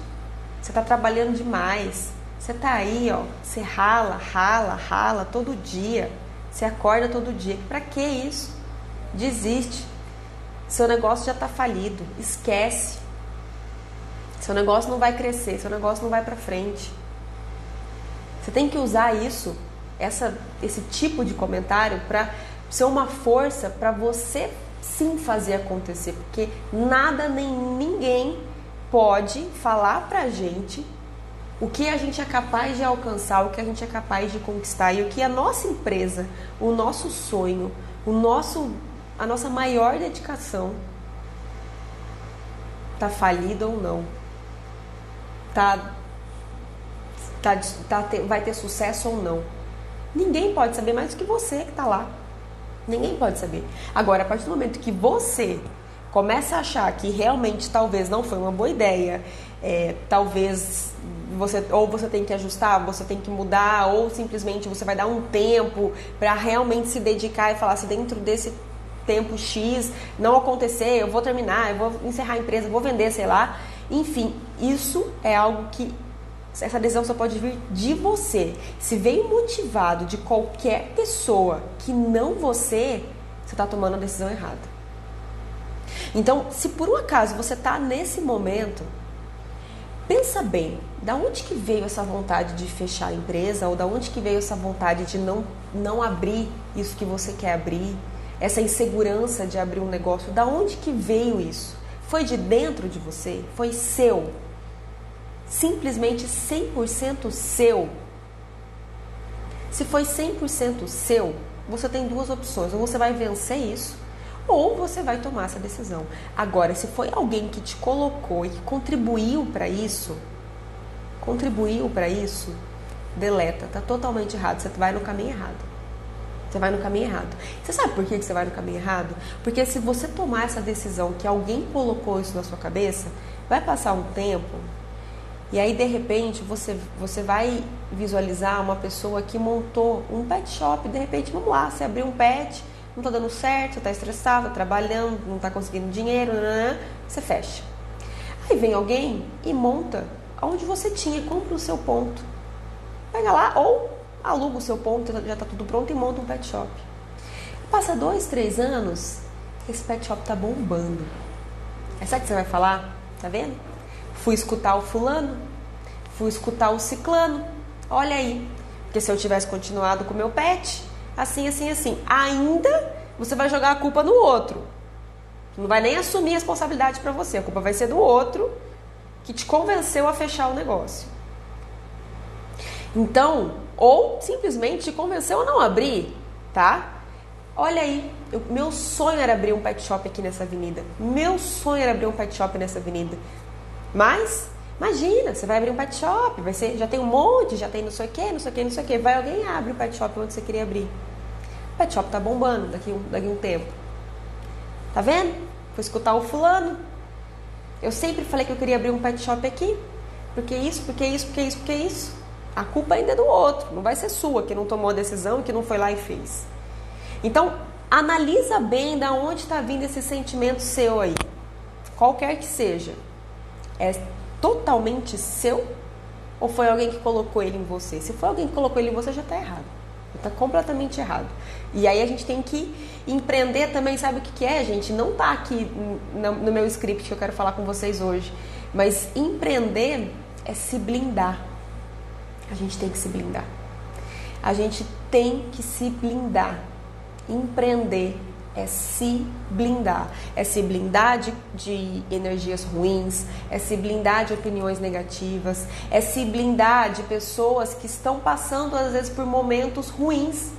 [SPEAKER 1] Você está trabalhando demais. Você está aí, ó, você rala todo dia. Você acorda todo dia. Para que isso? Desiste. Seu negócio já está falido. Esquece. Seu negócio não vai crescer. Seu negócio não vai para frente. Você tem que usar isso, esse tipo de comentário para ser uma força para você sim fazer acontecer. Porque nada nem ninguém pode falar pra gente o que a gente é capaz de alcançar, o que a gente é capaz de conquistar e o que a nossa empresa, o nosso sonho, a nossa maior dedicação tá falida ou não, vai ter sucesso ou não. Ninguém pode saber mais do que você que tá lá. Ninguém pode saber. Agora, a partir do momento que você começa a achar que realmente talvez não foi uma boa ideia, talvez você tem que ajustar, você tem que mudar, ou simplesmente você vai dar um tempo para realmente se dedicar e falar, se dentro desse tempo X não acontecer, eu vou terminar, eu vou encerrar a empresa, eu vou vender, sei lá. Enfim, isso é algo que essa decisão só pode vir de você. Se veio motivado de qualquer pessoa que não você está tomando a decisão errada. Então, se por um acaso você está nesse momento, pensa bem, da onde que veio essa vontade de fechar a empresa, ou da onde que veio essa vontade de não abrir isso que você quer abrir, essa insegurança de abrir um negócio, da onde que veio isso? Foi de dentro de você? Foi seu? Simplesmente 100% seu? Se foi 100% seu, você tem duas opções, ou você vai vencer isso, ou você vai tomar essa decisão. Agora, se foi alguém que te colocou e que contribuiu para isso, deleta, tá totalmente errado, você vai no caminho errado. Você vai no caminho errado. Você sabe por que você vai no caminho errado? Porque se você tomar essa decisão que alguém colocou isso na sua cabeça, vai passar um tempo e aí de repente você vai visualizar uma pessoa que montou um pet shop. De repente, vamos lá, você abriu um pet, não tá dando certo, você tá estressado, tá trabalhando, não tá conseguindo dinheiro, você fecha. Aí vem alguém e monta onde você tinha, compra o seu ponto. Pega lá, ou aluga o seu ponto, já tá tudo pronto, e monta um pet shop. Passa 2, 3 anos, esse pet shop tá bombando. Aí sabe o que você vai falar? Tá vendo? Fui escutar o fulano, fui escutar o ciclano, olha aí. Porque se eu tivesse continuado com o meu pet, assim, ainda você vai jogar a culpa no outro. Não vai nem assumir a responsabilidade pra você, a culpa vai ser do outro que te convenceu a fechar o negócio. Então, ou simplesmente te convenceu a não abrir, tá? Olha aí, meu sonho era abrir um pet shop aqui nessa avenida. Meu sonho era abrir um pet shop nessa avenida. Mas, imagina, você vai abrir um pet shop, já tem um monte, já tem não sei o que. Vai alguém e abre o pet shop onde você queria abrir. O pet shop tá bombando daqui um tempo. Tá vendo? Fui escutar o fulano. Eu sempre falei que eu queria abrir um pet shop aqui. Porque isso. A culpa ainda é do outro, não vai ser sua, que não tomou a decisão e que não foi lá e fez. Então, analisa bem da onde está vindo esse sentimento seu aí. Qualquer que seja. É totalmente seu ou foi alguém que colocou ele em você? Se foi alguém que colocou ele em você, já está errado. Está completamente errado. E aí a gente tem que empreender também, sabe o que é, gente? Não está aqui no meu script que eu quero falar com vocês hoje. Mas empreender é se blindar. A gente tem que se blindar. A gente tem que se blindar. Empreender é se blindar. É se blindar de energias ruins, é se blindar de opiniões negativas, é se blindar de pessoas que estão passando, às vezes, por momentos ruins.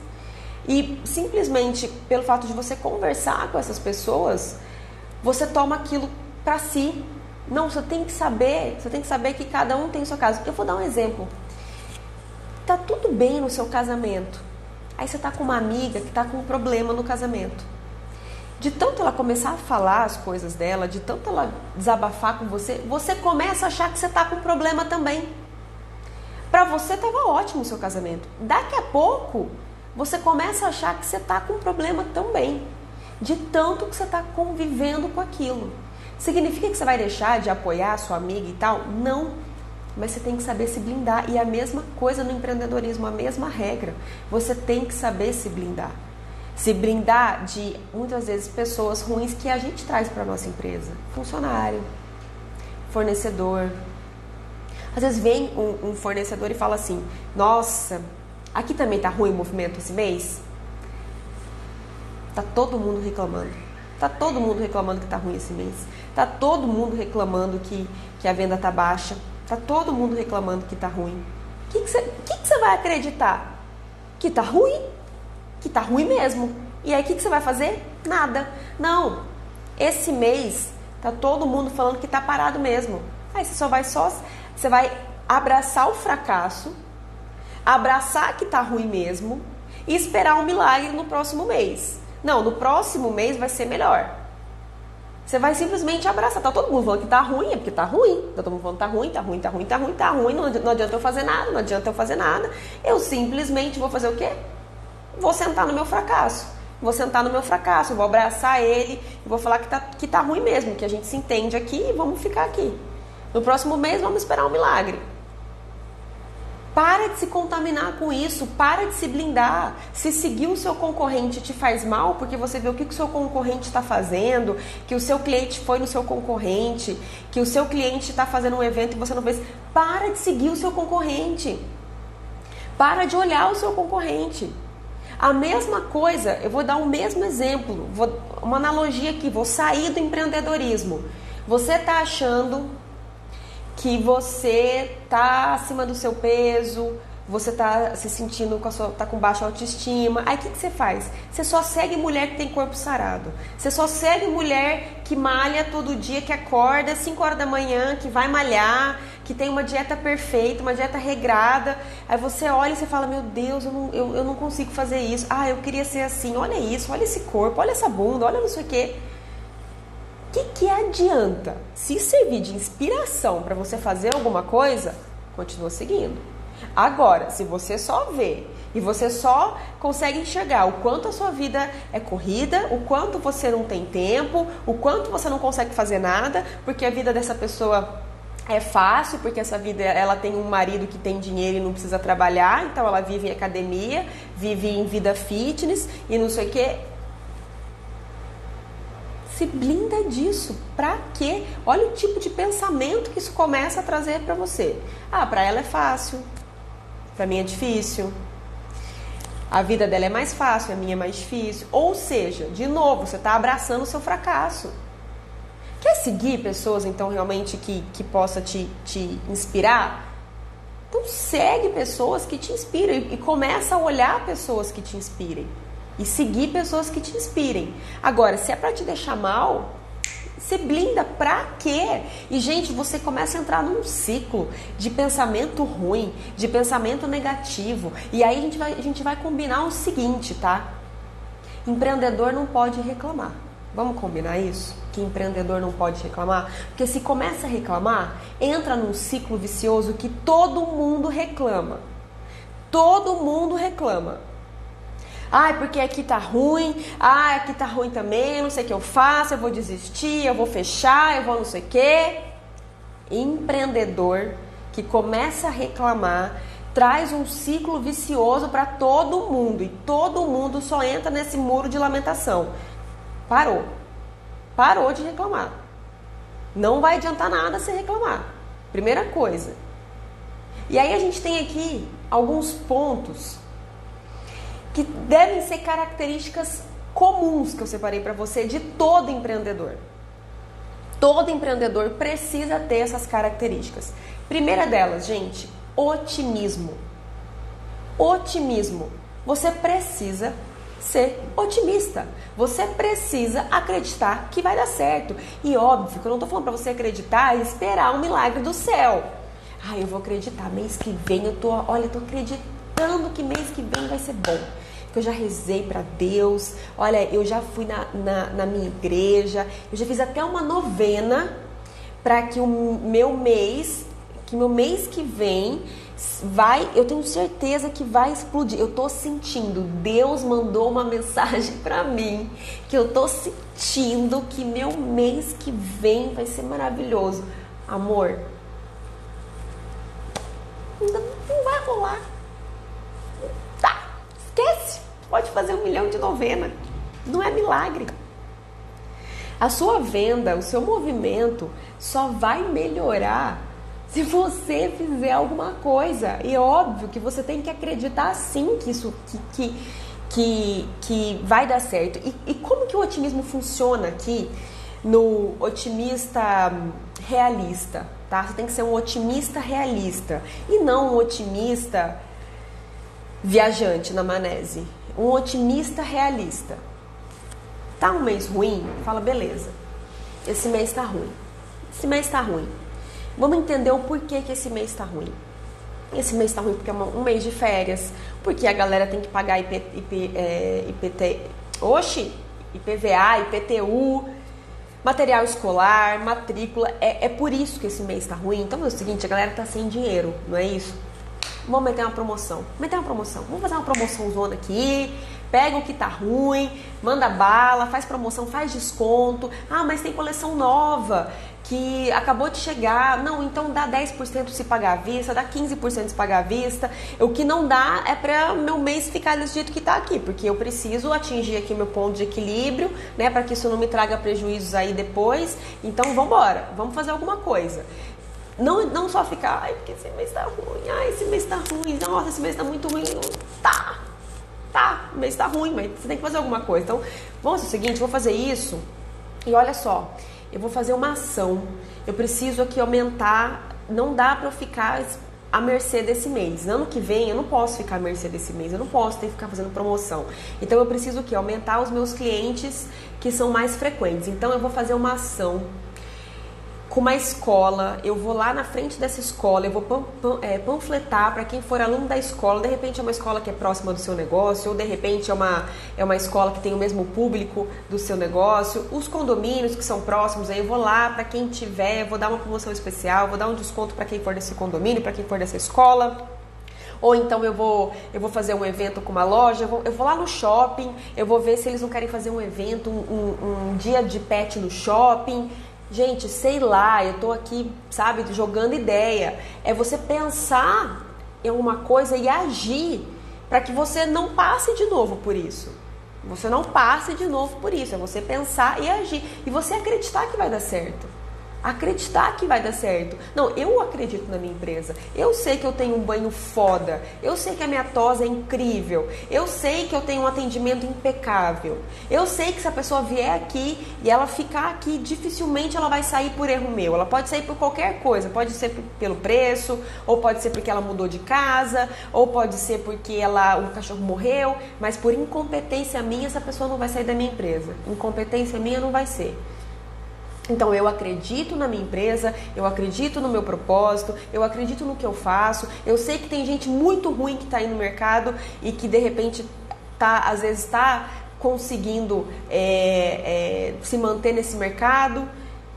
[SPEAKER 1] E simplesmente pelo fato de você conversar com essas pessoas, você toma aquilo para si. Não, você tem que saber que cada um tem sua casa. Eu vou dar um exemplo. Tá tudo bem no seu casamento. Aí você tá com uma amiga que tá com um problema no casamento. De tanto ela começar a falar as coisas dela, de tanto ela desabafar com você, você começa a achar que você tá com um problema também. Pra você tava ótimo o seu casamento. Daqui a pouco, você começa a achar que você tá com um problema também. De tanto que você tá convivendo com aquilo. Significa que você vai deixar de apoiar a sua amiga e tal? Não. Mas você tem que saber se blindar. E a mesma coisa no empreendedorismo, a mesma regra. Você tem que saber se blindar. Se blindar de, muitas vezes, pessoas ruins que a gente traz para a nossa empresa. Funcionário, fornecedor. Às vezes vem um fornecedor e fala assim, nossa, aqui também tá ruim o movimento esse mês? Tá todo mundo reclamando. Tá todo mundo reclamando que tá ruim esse mês. Tá todo mundo reclamando que a venda tá baixa. Tá todo mundo reclamando que tá ruim. O que você vai acreditar? Que tá ruim? Que tá ruim mesmo. E aí o que você vai fazer? Nada. Não. Esse mês tá todo mundo falando que tá parado mesmo. Aí você vai abraçar o fracasso, abraçar que tá ruim mesmo e esperar um milagre no próximo mês. Não, no próximo mês vai ser melhor. Você vai simplesmente abraçar. Tá todo mundo falando que tá ruim, é porque tá ruim. Tá todo mundo falando que tá ruim, não adianta eu fazer nada, Eu simplesmente vou fazer o quê? Vou sentar no meu fracasso. Eu vou abraçar ele e vou falar que tá ruim mesmo, que a gente se entende aqui e vamos ficar aqui. No próximo mês vamos esperar um milagre. Para de se contaminar com isso, para de se blindar. Se seguir o seu concorrente te faz mal, porque você vê o que o seu concorrente está fazendo, que o seu cliente foi no seu concorrente, que o seu cliente está fazendo um evento e você não fez. Para de seguir o seu concorrente. Para de olhar o seu concorrente. A mesma coisa, eu vou dar o mesmo exemplo, uma analogia aqui, vou sair do empreendedorismo. Você está achando que você tá acima do seu peso, você tá se sentindo tá com baixa autoestima. Aí o que você faz? Você só segue mulher que tem corpo sarado. Você só segue mulher que malha todo dia, que acorda às 5 horas da manhã, que vai malhar, que tem uma dieta perfeita, uma dieta regrada. Aí você olha e você fala, meu Deus, eu não consigo fazer isso. Ah, eu queria ser assim. Olha isso, olha esse corpo, olha essa bunda, olha não sei o quê. O que adianta? Se servir de inspiração para você fazer alguma coisa, continua seguindo. Agora, se você só vê e você só consegue enxergar o quanto a sua vida é corrida, o quanto você não tem tempo, o quanto você não consegue fazer nada, porque a vida dessa pessoa é fácil, porque essa vida, ela tem um marido que tem dinheiro e não precisa trabalhar, então ela vive em academia, vive em vida fitness e não sei o quê. Se blinda disso. Pra quê? Olha o tipo de pensamento que isso começa a trazer pra você. Ah, pra ela é fácil. Pra mim é difícil. A vida dela é mais fácil, a minha é mais difícil. Ou seja, de novo, você tá abraçando o seu fracasso. Quer seguir pessoas, então, realmente que possa te inspirar? Então segue pessoas que te inspiram e começa a olhar pessoas que te inspirem. E seguir pessoas que te inspirem. Agora, se é pra te deixar mal, se blinda pra quê? E, gente, você começa a entrar num ciclo de pensamento ruim, de pensamento negativo. E aí a gente vai combinar o seguinte, tá? Empreendedor não pode reclamar. Vamos combinar isso? Que empreendedor não pode reclamar? Porque se começa a reclamar, entra num ciclo vicioso que todo mundo reclama. Todo mundo reclama. Ai, porque aqui tá ruim, aqui tá ruim também, não sei o que eu faço, eu vou desistir, eu vou fechar, eu vou não sei o que. Empreendedor que começa a reclamar, traz um ciclo vicioso para todo mundo e todo mundo só entra nesse muro de lamentação. Parou de reclamar. Não vai adiantar nada se reclamar. Primeira coisa. E aí a gente tem aqui alguns pontos que devem ser características comuns que eu separei para você de todo empreendedor. Todo empreendedor precisa ter essas características. Primeira delas, gente, otimismo. Otimismo. Você precisa ser otimista. Você precisa acreditar que vai dar certo. E óbvio que eu não estou falando para você acreditar e esperar um milagre do céu. Eu vou acreditar, mês que vem eu tô acreditando que mês que vem vai ser bom. que eu já rezei para Deus, olha, eu já fui na minha igreja, eu já fiz até uma novena para que meu mês que vem eu tenho certeza que vai explodir. Eu tô sentindo, Deus mandou uma mensagem para mim, que eu tô sentindo que meu mês que vem vai ser maravilhoso. Amor, não vai rolar. Tá, esquece. Pode fazer 1 milhão de novena. Não é milagre. A sua venda, o seu movimento só vai melhorar se você fizer alguma coisa. E é óbvio que você tem que acreditar sim que isso que vai dar certo. E como que o otimismo funciona aqui no otimista realista, tá? Você tem que ser um otimista realista e não um otimista viajante na maionese. Um otimista realista. Tá um mês ruim? Fala, beleza. Esse mês tá ruim. Esse mês tá ruim. Vamos entender o porquê que esse mês tá ruim. Esse mês tá ruim porque é um mês de férias, porque a galera tem que pagar IPVA, IPTU, material escolar, matrícula. É por isso que esse mês tá ruim. Então é o seguinte, a galera tá sem dinheiro, não é isso? Vamos meter uma promoção. Vamos fazer uma promoção zona aqui. Pega o que tá ruim, manda bala, faz promoção, faz desconto. Ah, mas tem coleção nova que acabou de chegar. Não, então dá 10% se pagar à vista, dá 15% se pagar à vista. O que não dá é para meu mês ficar desse jeito que tá aqui, porque eu preciso atingir aqui meu ponto de equilíbrio, né, para que isso não me traga prejuízos aí depois. Então vamos embora, vamos fazer alguma coisa. Não só ficar, ai, porque esse mês tá ruim, ai, esse mês tá ruim, nossa, esse mês tá muito ruim. Tá, o mês tá ruim, mas você tem que fazer alguma coisa. Então, vamos fazer o seguinte, vou fazer isso e olha só, eu vou fazer uma ação. Eu preciso aqui aumentar, não dá pra eu ficar à mercê desse mês. Ano que vem eu não posso ficar à mercê desse mês, eu não posso ter que ficar fazendo promoção. Então eu preciso aqui aumentar os meus clientes que são mais frequentes. Então eu vou fazer uma ação com uma escola, eu vou lá na frente dessa escola, eu vou panfletar para quem for aluno da escola. De repente é uma escola que é próxima do seu negócio, ou de repente é uma escola que tem o mesmo público do seu negócio, os condomínios que são próximos, aí eu vou lá para quem tiver, eu vou dar uma promoção especial, vou dar um desconto para quem for desse condomínio, para quem for dessa escola. Ou então eu vou fazer um evento com uma loja, eu vou lá no shopping, eu vou ver se eles não querem fazer um evento, um dia de pet no shopping. Gente, sei lá, eu tô aqui, sabe, jogando ideia. É você pensar em alguma coisa e agir para que você não passe de novo por isso. Você não passe de novo por isso. É você pensar e agir. E você acreditar que vai dar certo. Acreditar que vai dar certo. Não, eu acredito na minha empresa. Eu sei que eu tenho um banho foda. Eu sei que a minha tosa é incrível. Eu sei que eu tenho um atendimento impecável. Eu sei que se a pessoa vier aqui e ela ficar aqui, dificilmente ela vai sair por erro meu. Ela pode sair por qualquer coisa. Pode ser pelo preço, ou pode ser porque ela mudou de casa, ou pode ser porque o cachorro morreu. Mas por incompetência minha, essa pessoa não vai sair da minha empresa. Incompetência minha não vai ser. Então eu acredito na minha empresa, eu acredito no meu propósito, eu acredito no que eu faço. Eu sei que tem gente muito ruim que está aí no mercado e que de repente às vezes está conseguindo se manter nesse mercado.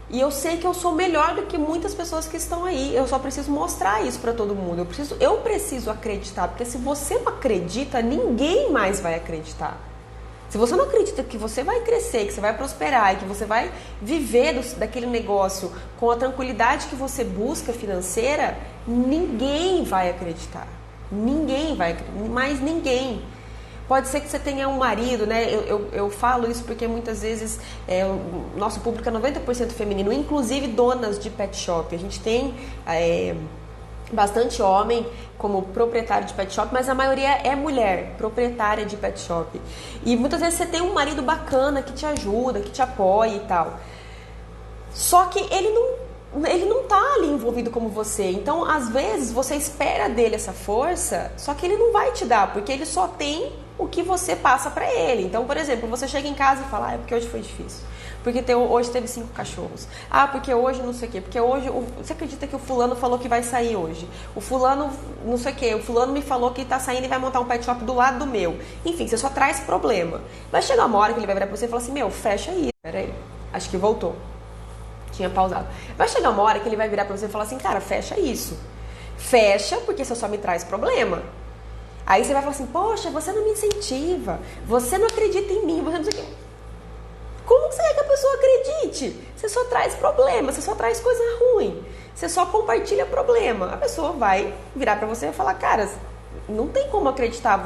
[SPEAKER 1] E eu sei que eu sou melhor do que muitas pessoas que estão aí. Eu só preciso mostrar isso para todo mundo. Eu preciso acreditar, porque se você não acredita, ninguém mais vai acreditar. Se você não acredita que você vai crescer, que você vai prosperar e que você vai viver daquele negócio com a tranquilidade que você busca financeira, ninguém vai acreditar. Ninguém vai acreditar, mais ninguém. Pode ser que você tenha um marido, né? Eu falo isso porque muitas vezes o nosso público é 90% feminino, inclusive donas de pet shop. A gente tem bastante homem como proprietário de pet shop, mas a maioria é mulher, proprietária de pet shop. E muitas vezes você tem um marido bacana que te ajuda, que te apoia e tal. Só que ele ele não tá ali envolvido como você. Então, às vezes, você espera dele essa força, só que ele não vai te dar, porque ele só tem o que você passa pra ele. Então, por exemplo, você chega em casa e fala, é porque hoje foi difícil. Porque hoje teve 5 cachorros. Ah, porque hoje não sei o quê. Porque hoje, você acredita que o fulano falou que vai sair hoje? O fulano não sei o quê. O fulano me falou que tá saindo e vai montar um pet shop do lado do meu. Enfim, você só traz problema. Vai chegar uma hora que ele vai virar pra você e falar assim, meu, fecha isso. Peraí, acho que voltou. Tinha pausado. Vai chegar uma hora que ele vai virar pra você e falar assim, cara, fecha isso. Fecha, porque você só me traz problema. Aí você vai falar assim, poxa, você não me incentiva. Você não acredita em mim. Você não sei o quê. Como você quer que a pessoa acredite? Você só traz problema, você só traz coisa ruim. Você só compartilha problema. A pessoa vai virar pra você e falar, cara, não tem como acreditar.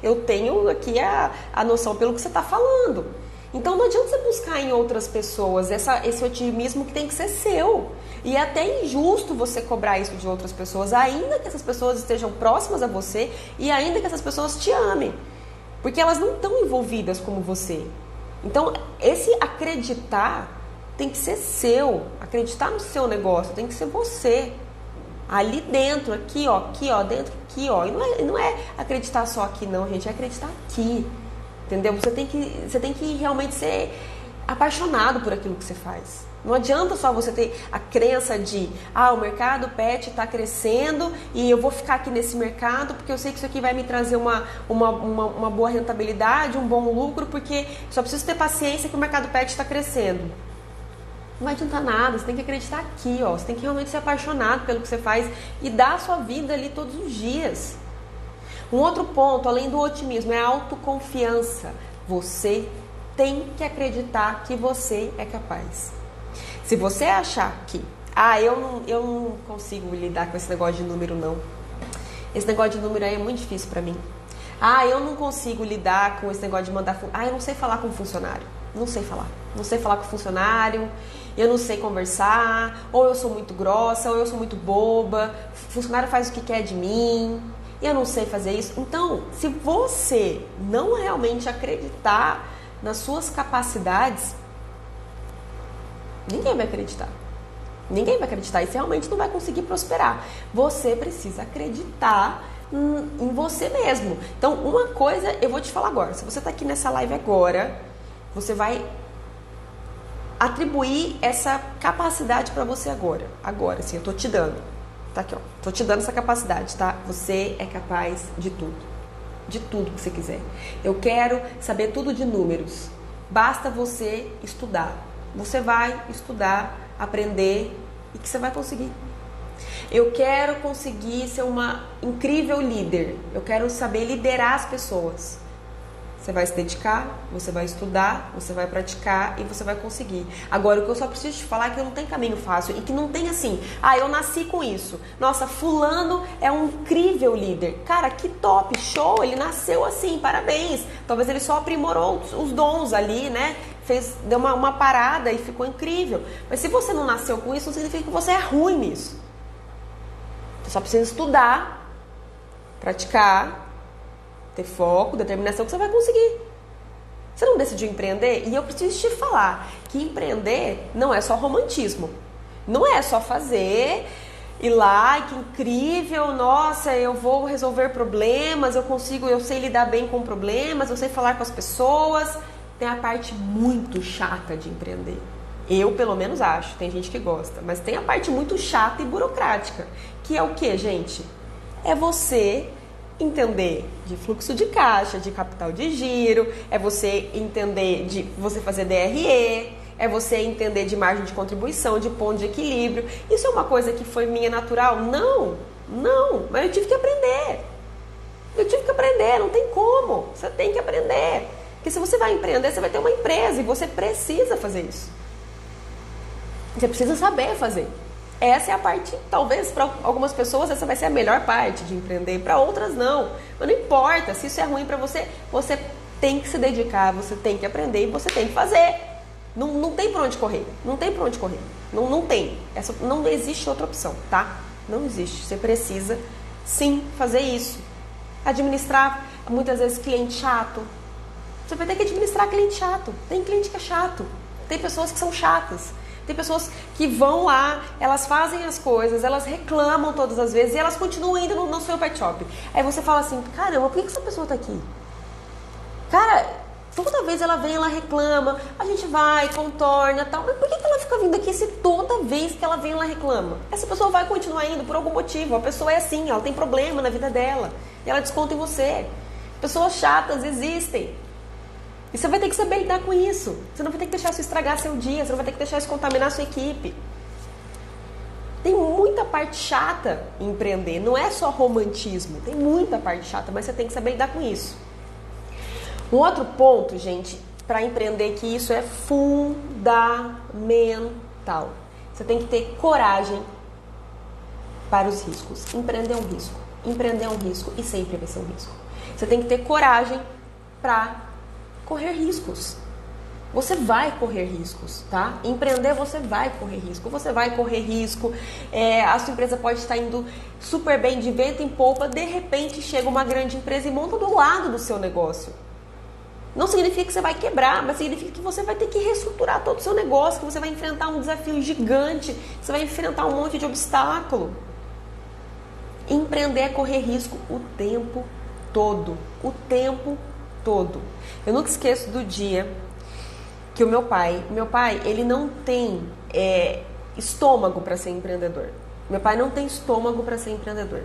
[SPEAKER 1] Eu tenho aqui a noção pelo que você tá falando. Então não adianta você buscar em outras pessoas esse otimismo que tem que ser seu. E é até injusto você cobrar isso de outras pessoas, ainda que essas pessoas estejam próximas a você e ainda que essas pessoas te amem. Porque elas não estão envolvidas como você. Então, esse acreditar tem que ser seu. Acreditar no seu negócio tem que ser você. Ali dentro, aqui ó, dentro, aqui ó. E não é acreditar só aqui não, gente. É acreditar aqui. Entendeu? Você tem que realmente ser apaixonado por aquilo que você faz. Não adianta só você ter a crença de o mercado pet está crescendo e eu vou ficar aqui nesse mercado porque eu sei que isso aqui vai me trazer uma boa rentabilidade, um bom lucro, porque só preciso ter paciência que o mercado pet está crescendo. Não vai adiantar nada, você tem que acreditar aqui, ó. Você tem que realmente ser apaixonado pelo que você faz e dar a sua vida ali todos os dias. Um outro ponto, além do otimismo, é a autoconfiança. Você tem que acreditar que você é capaz. Se você achar que, eu não consigo lidar com esse negócio de número não. Esse negócio de número aí é muito difícil pra mim. Eu não consigo lidar com esse negócio de mandar... eu não sei falar com funcionário. Não sei falar. Não sei falar com funcionário. Eu não sei conversar. Ou eu sou muito grossa, ou eu sou muito boba. O funcionário faz o que quer de mim. Eu não sei fazer isso. Então, se você não realmente acreditar nas suas capacidades, ninguém vai acreditar. Ninguém vai acreditar. E você realmente não vai conseguir prosperar. Você precisa acreditar em você mesmo. Então, uma coisa eu vou te falar agora. Se você está aqui nessa live agora, você vai atribuir essa capacidade para você agora. Agora, sim, eu tô te dando. Tá aqui, ó. Tô te dando essa capacidade, tá? Você é capaz de tudo. De tudo que você quiser. Eu quero saber tudo de números. Basta você estudar. Você vai estudar, aprender e que você vai conseguir. Eu quero conseguir ser uma incrível líder. Eu quero saber liderar as pessoas. Você vai se dedicar, você vai estudar, você vai praticar e você vai conseguir. Agora, o que eu só preciso te falar é que não tem caminho fácil e que não tem assim, eu nasci com isso. Nossa, fulano é um incrível líder. Cara, que top, show, ele nasceu assim, parabéns. Talvez ele só aprimorou os dons ali, né? Deu uma parada e ficou incrível. Mas se você não nasceu com isso, não significa que você é ruim nisso. Você só precisa estudar, praticar, ter foco, determinação, que você vai conseguir. Você não decidiu empreender? E eu preciso te falar que empreender não é só romantismo. Não é só fazer, ir lá, que incrível, nossa, eu vou resolver problemas, eu sei lidar bem com problemas, eu sei falar com as pessoas. Tem a parte muito chata de empreender. Eu, pelo menos, acho. Tem gente que gosta. Mas tem a parte muito chata e burocrática. Que é o quê, gente? É você entender de fluxo de caixa, de capital de giro, é você entender de você fazer DRE, é você entender de margem de contribuição, de ponto de equilíbrio. Isso é uma coisa que foi minha natural? Não, mas eu tive que aprender. Não tem como. Você tem que aprender. Porque se você vai empreender, você vai ter uma empresa e você precisa fazer isso. Você precisa saber fazer. Essa é a parte, talvez para algumas pessoas essa vai ser a melhor parte de empreender, para outras não. Mas não importa, se isso é ruim para você, você tem que se dedicar, você tem que aprender e você tem que fazer. Não tem para onde correr, não tem para onde correr. Não tem, não existe outra opção, tá? Não existe, você precisa sim fazer isso. Administrar, muitas vezes, cliente chato. Você vai ter que administrar cliente chato. Tem cliente que é chato, tem pessoas que são chatas. Tem pessoas que vão lá, elas fazem as coisas, elas reclamam todas as vezes e elas continuam indo no seu pet shop. Aí você fala assim, caramba, por que essa pessoa tá aqui? Cara, toda vez ela vem, ela reclama, a gente vai, contorna e tal, mas por que ela fica vindo aqui se toda vez que ela vem ela reclama? Essa pessoa vai continuar indo por algum motivo, a pessoa é assim, ela tem problema na vida dela, e ela desconta em você. Pessoas chatas existem. E você vai ter que saber lidar com isso. Você não vai ter que deixar isso estragar seu dia, você não vai ter que deixar isso contaminar sua equipe. Tem muita parte chata em empreender, não é só romantismo, tem muita parte chata, mas você tem que saber lidar com isso. Um outro ponto, gente, para empreender, que isso é fundamental. Você tem que ter coragem para os riscos. Empreender é um risco. Empreender é um risco e sempre vai ser um risco. Você tem que ter coragem para correr riscos. Você vai correr riscos, tá? Empreender, você vai correr risco. Você vai correr risco. A sua empresa pode estar indo super bem, de vento em popa. De repente, chega uma grande empresa e monta do lado do seu negócio. Não significa que você vai quebrar, mas significa que você vai ter que reestruturar todo o seu negócio, que você vai enfrentar um desafio gigante, que você vai enfrentar um monte de obstáculo. Empreender é correr risco o tempo todo. O tempo todo. Eu nunca esqueço do dia que o meu pai, ele não tem estômago para ser empreendedor. Meu pai não tem estômago para ser empreendedor.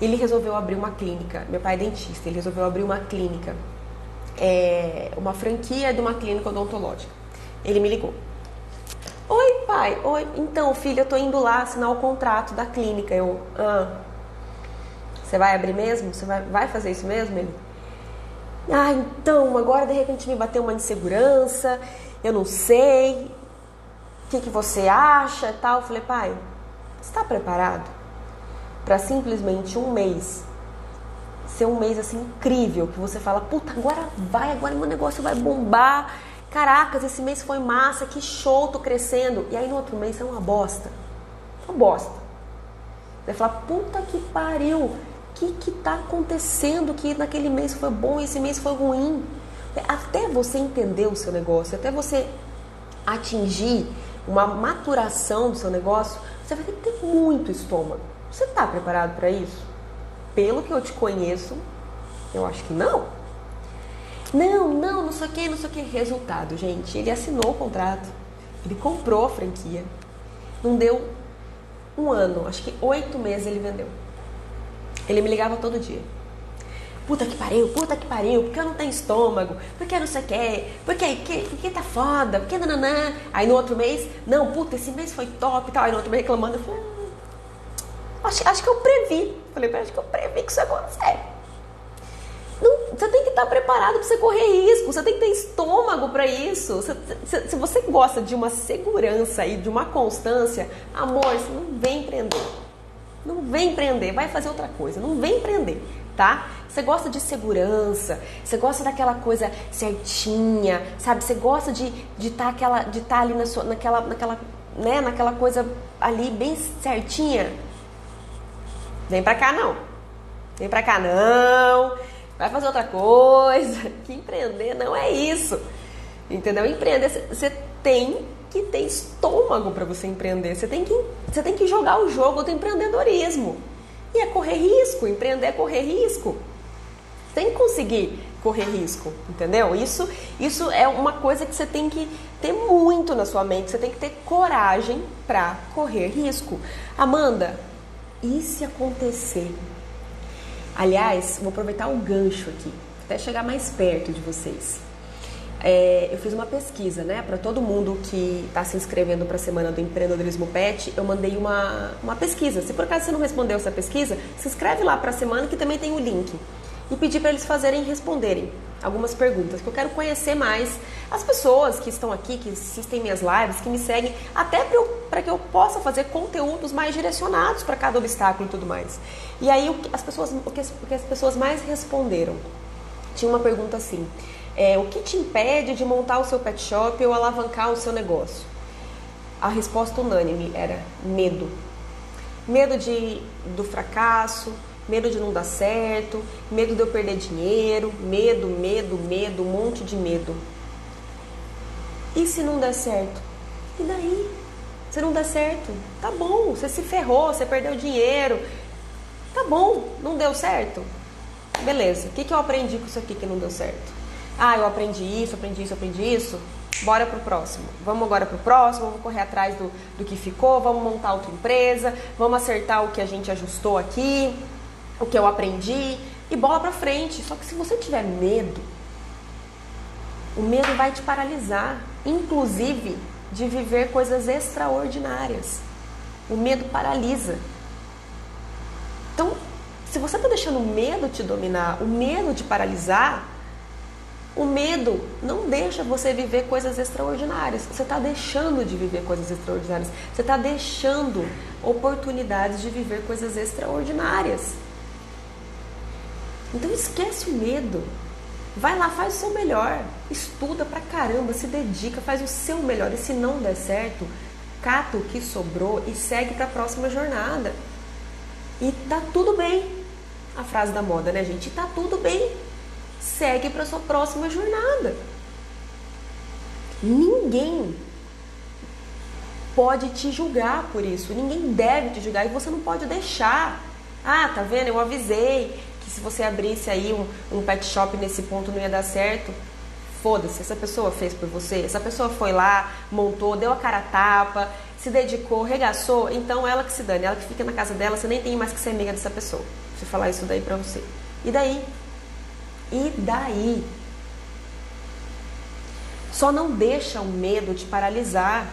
[SPEAKER 1] Ele resolveu abrir uma clínica. Meu pai é dentista, ele resolveu abrir uma clínica. Uma franquia de uma clínica odontológica. Ele me ligou. Oi, pai. Oi. Então, filho, eu tô indo lá assinar o contrato da clínica. Você vai abrir mesmo? Você vai fazer isso mesmo? Ele, então, agora de repente me bateu uma insegurança, eu não sei, o que você acha e tal. Eu falei, pai, você está preparado para simplesmente um mês ser um mês assim incrível, que você fala, puta, agora meu negócio vai bombar, caracas, esse mês foi massa, que show, tô crescendo, e aí no outro mês é uma bosta, você vai falar, puta que pariu, que tá acontecendo que naquele mês foi bom e esse mês foi ruim? Até você entender o seu negócio, até você atingir uma maturação do seu negócio, você vai ter que ter muito estômago. Você tá preparado para isso? Pelo que eu te conheço, eu acho que não. Não sei o que. Resultado, gente, ele assinou o contrato, ele comprou a franquia, não deu um ano, acho que 8 meses ele vendeu. Ele me ligava todo dia. Puta que pariu, porque eu não tenho estômago, porque não sei o que, porque tá foda, porque nananã. Aí no outro mês, não, puta, esse mês foi top e tal. Aí no outro mês reclamando, eu falei, acho que eu previ. Acho que eu previ que isso ia acontecer. Não, você tem que estar preparado para você correr risco, você tem que ter estômago para isso. Se você gosta de uma segurança e de uma constância, amor, você não vem empreender. Não vem empreender, vai fazer outra coisa, não vem empreender, tá? Você gosta de segurança, você gosta daquela coisa certinha, sabe? Você gosta de estar ali naquela coisa ali bem certinha. Vem pra cá não, vai fazer outra coisa, que empreender não é isso, entendeu? Empreender, você tem que ter estômago para você empreender, você tem que jogar o jogo do empreendedorismo, e é correr risco, empreender é correr risco, você tem que conseguir correr risco, entendeu? Isso é uma coisa que você tem que ter muito na sua mente, você tem que ter coragem para correr risco. Amanda, e se acontecer? Aliás, vou aproveitar o gancho aqui, até chegar mais perto de vocês. Eu fiz uma pesquisa, né, para todo mundo que está se inscrevendo para a Semana do Empreendedorismo Pet. Eu mandei uma pesquisa. Se por acaso você não respondeu essa pesquisa, se inscreve lá para a semana que também tem o link. E pedi para eles responderem algumas perguntas, que eu quero conhecer mais as pessoas que estão aqui, que assistem minhas lives, que me seguem, até para que eu possa fazer conteúdos mais direcionados para cada obstáculo e tudo mais. E aí o que as pessoas mais responderam? Tinha uma pergunta assim, o que te impede de montar o seu pet shop ou alavancar o seu negócio? A resposta unânime era medo. Medo do fracasso, medo de não dar certo, medo de eu perder dinheiro, medo, um monte de medo. E se não der certo? E daí? Se não der certo, tá bom, você se ferrou, você perdeu dinheiro. Tá bom, não deu certo? Beleza, o que eu aprendi com isso aqui que não deu certo? Ah, eu aprendi isso. Bora pro próximo. Vamos agora pro próximo, vamos correr atrás do que ficou, vamos montar outra empresa, vamos acertar o que a gente ajustou aqui, o que eu aprendi e bola pra frente. Só que se você tiver medo, o medo vai te paralisar, inclusive de viver coisas extraordinárias. O medo paralisa. Então, se você está deixando o medo te dominar, o medo te paralisar, o medo não deixa você viver coisas extraordinárias. Você está deixando de viver coisas extraordinárias. Você está deixando oportunidades de viver coisas extraordinárias. Então esquece o medo. Vai lá, faz o seu melhor. Estuda pra caramba, se dedica, faz o seu melhor. E se não der certo, cata o que sobrou e segue para a próxima jornada. E tá tudo bem. A frase da moda, né, gente? Tá tudo bem. Segue para sua próxima jornada. Ninguém pode te julgar por isso. Ninguém deve te julgar e você não pode deixar. Ah, tá vendo? Eu avisei que se você abrisse aí um pet shop nesse ponto não ia dar certo. Foda-se, essa pessoa fez por você. Essa pessoa foi lá, montou, deu a cara a tapa, se dedicou, regaçou. Então ela que se dane, ela que fica na casa dela, você nem tem mais que ser amiga dessa pessoa. Deixa eu falar isso daí pra você. E daí? E daí? Só não deixa o medo te paralisar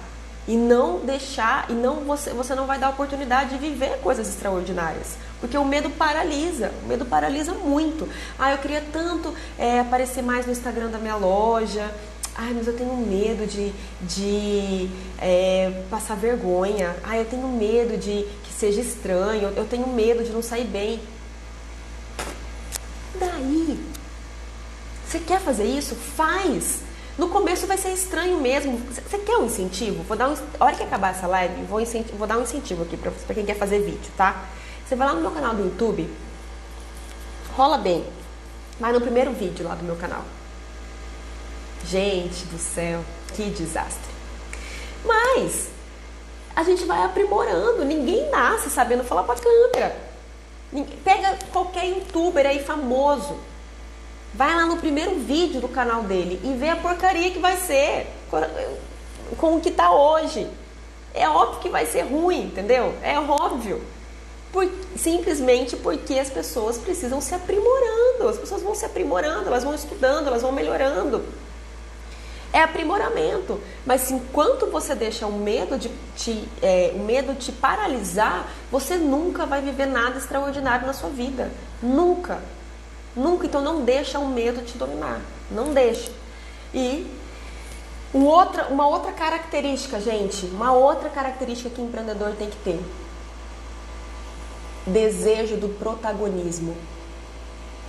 [SPEAKER 1] e não deixar, e não você não vai dar a oportunidade de viver coisas extraordinárias. Porque o medo paralisa muito. Ah, eu queria tanto aparecer mais no Instagram da minha loja. Ai, mas eu tenho medo de passar vergonha. Ai, eu tenho medo de que seja estranho. Eu tenho medo de não sair bem. Daí, você quer fazer isso? Faz! No começo vai ser estranho mesmo. Você quer um incentivo? A hora que acabar essa live, vou dar um incentivo aqui pra quem quer fazer vídeo, tá? Você vai lá no meu canal do YouTube, rola bem, vai no primeiro vídeo lá do meu canal. Gente do céu, que desastre. Mas a gente vai aprimorando, ninguém nasce sabendo falar pra câmera. Pega qualquer youtuber aí famoso, vai lá no primeiro vídeo do canal dele e vê a porcaria que vai ser com o que tá hoje. É óbvio que vai ser ruim, entendeu? É óbvio. Simplesmente porque as pessoas precisam se aprimorando. As pessoas vão se aprimorando, elas vão estudando, elas vão melhorando. É aprimoramento. Mas enquanto você deixa o medo te paralisar, você nunca vai viver nada extraordinário na sua vida. Nunca. Nunca. Então não deixa o medo te dominar. Não deixa. E uma outra característica, gente, uma outra característica que o empreendedor tem que ter. Desejo do protagonismo.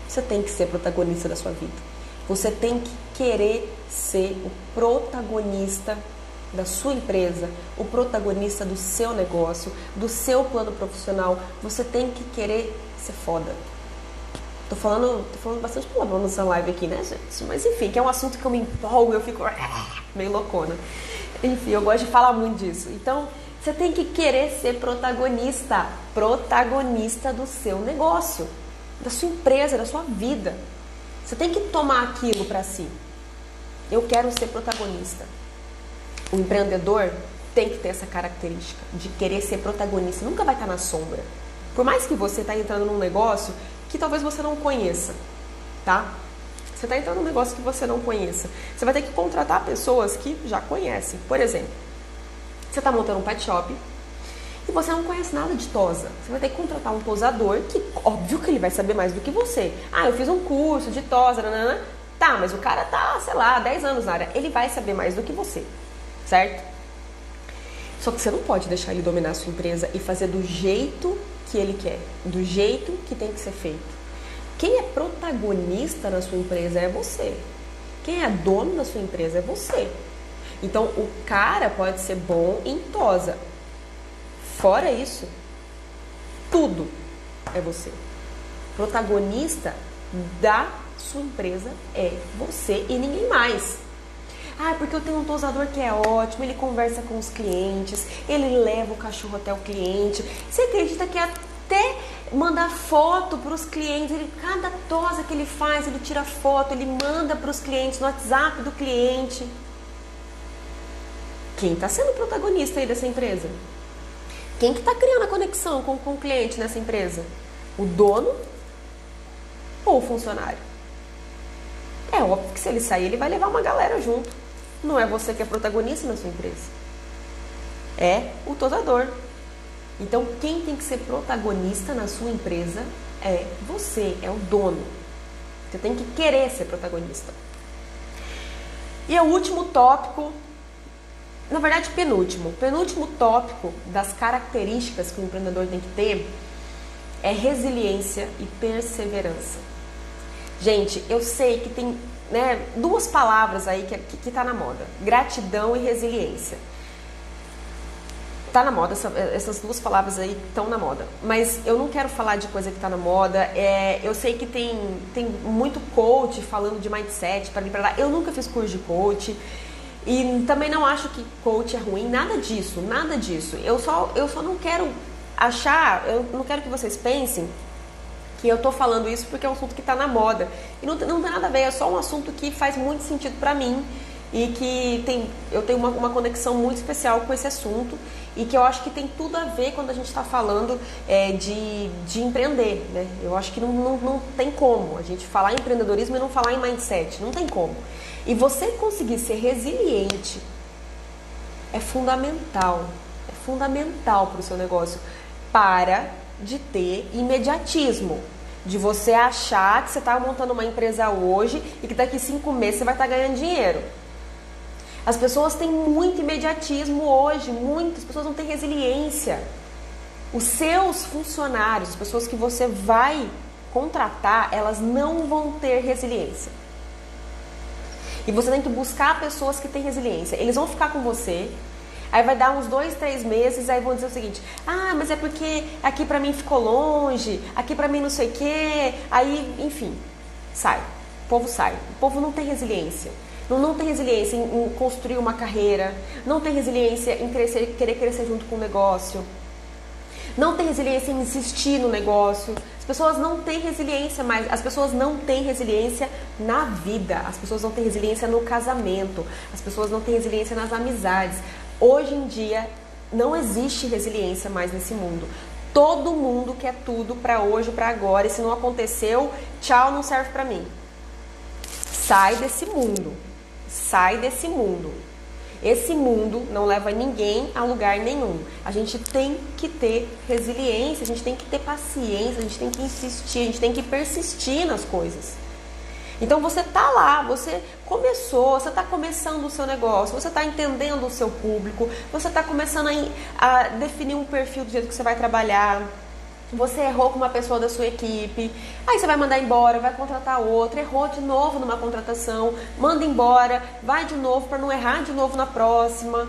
[SPEAKER 1] Você tem que ser protagonista da sua vida. Você tem que querer ser o protagonista da sua empresa, o protagonista do seu negócio, do seu plano profissional. Você tem que querer ser foda. Tô falando bastante palavrão nessa live aqui, né, gente? Mas enfim, que é um assunto que eu me empolgo, eu fico meio loucona. Enfim, eu gosto de falar muito disso. Então, você tem que querer ser protagonista do seu negócio, da sua empresa, da sua vida. Você tem que tomar aquilo para si. Eu quero ser protagonista. O empreendedor tem que ter essa característica de querer ser protagonista. Nunca vai estar na sombra. Por mais que você está entrando num negócio que talvez você não conheça, tá? Você está entrando num negócio que você não conheça. Você vai ter que contratar pessoas que já conhecem. Por exemplo, você está montando um pet shop e você não conhece nada de tosa. Você vai ter que contratar um tosador que, óbvio que ele vai saber mais do que você. Ah, eu fiz um curso de tosa, nanana. Tá, mas o cara tá, sei lá, 10 anos na área. Ele vai saber mais do que você, certo? Só que você não pode deixar ele dominar a sua empresa e fazer do jeito que ele quer, do jeito que tem que ser feito. Quem é protagonista na sua empresa é você. Quem é dono da sua empresa é você. Então, o cara pode ser bom em tosa. Fora isso, tudo é você. Protagonista da sua empresa é você e ninguém mais. Ah, porque eu tenho um tosador que é ótimo, ele conversa com os clientes, ele leva o cachorro até o cliente. Você acredita que até mandar foto para os clientes, cada tosa que ele faz, ele tira foto, ele manda para os clientes no WhatsApp do cliente. Quem está sendo protagonista aí dessa empresa? Quem que está criando a conexão com o cliente nessa empresa? O dono ou o funcionário? É óbvio que se ele sair, ele vai levar uma galera junto. Não é você que é protagonista na sua empresa. É o tosador. Então, quem tem que ser protagonista na sua empresa é você, é o dono. Você tem que querer ser protagonista. E o último tópico, na verdade penúltimo tópico das características que o empreendedor tem que ter é resiliência e perseverança. Gente, eu sei que tem, né, duas palavras aí que tá na moda: gratidão e resiliência. Tá na moda, essas duas palavras aí estão na moda. Mas eu não quero falar de coisa que tá na moda. Eu sei que tem muito coach falando de mindset para lá. Eu nunca fiz curso de coach. E também não acho que coach é ruim. Nada disso, nada disso. Eu só não quero eu não quero que vocês pensem que eu tô falando isso porque é um assunto que tá na moda. E não tem nada a ver, é só um assunto que faz muito sentido para mim. E que eu tenho uma conexão muito especial com esse assunto e que eu acho que tem tudo a ver quando a gente está falando de empreender, né? Eu acho que não tem como a gente falar em empreendedorismo e não falar em mindset, não tem como. E você conseguir ser resiliente é fundamental para o seu negócio. Para de ter imediatismo, de você achar que você está montando uma empresa hoje e que daqui 5 meses você vai estar ganhando dinheiro. As pessoas têm muito imediatismo hoje, muitas pessoas não têm resiliência. Os seus funcionários, as pessoas que você vai contratar, elas não vão ter resiliência. E você tem que buscar pessoas que têm resiliência. Eles vão ficar com você, aí vai dar uns 2, 3 meses, aí vão dizer o seguinte: ah, mas é porque aqui pra mim ficou longe, aqui pra mim não sei o quê. Aí, enfim, sai. O povo sai. O povo não tem resiliência. Não tem resiliência em construir uma carreira, não tem resiliência em querer crescer junto com o negócio, não tem resiliência em insistir no negócio. As pessoas não têm resiliência mais, as pessoas não têm resiliência na vida, as pessoas não têm resiliência no casamento, as pessoas não têm resiliência nas amizades. Hoje em dia não existe resiliência mais nesse mundo. Todo mundo quer tudo para hoje, para agora, e se não aconteceu, tchau, não serve para mim. Sai desse mundo. Sai desse mundo. Esse mundo não leva ninguém a lugar nenhum. A gente tem que ter resiliência, a gente tem que ter paciência, a gente tem que insistir, a gente tem que persistir nas coisas. Então você tá lá, você começou, você tá começando o seu negócio, você tá entendendo o seu público, você tá começando a definir um perfil do jeito que você vai trabalhar. Você errou com uma pessoa da sua equipe, aí você vai mandar embora, vai contratar outra, errou de novo numa contratação, manda embora, vai de novo para não errar de novo na próxima,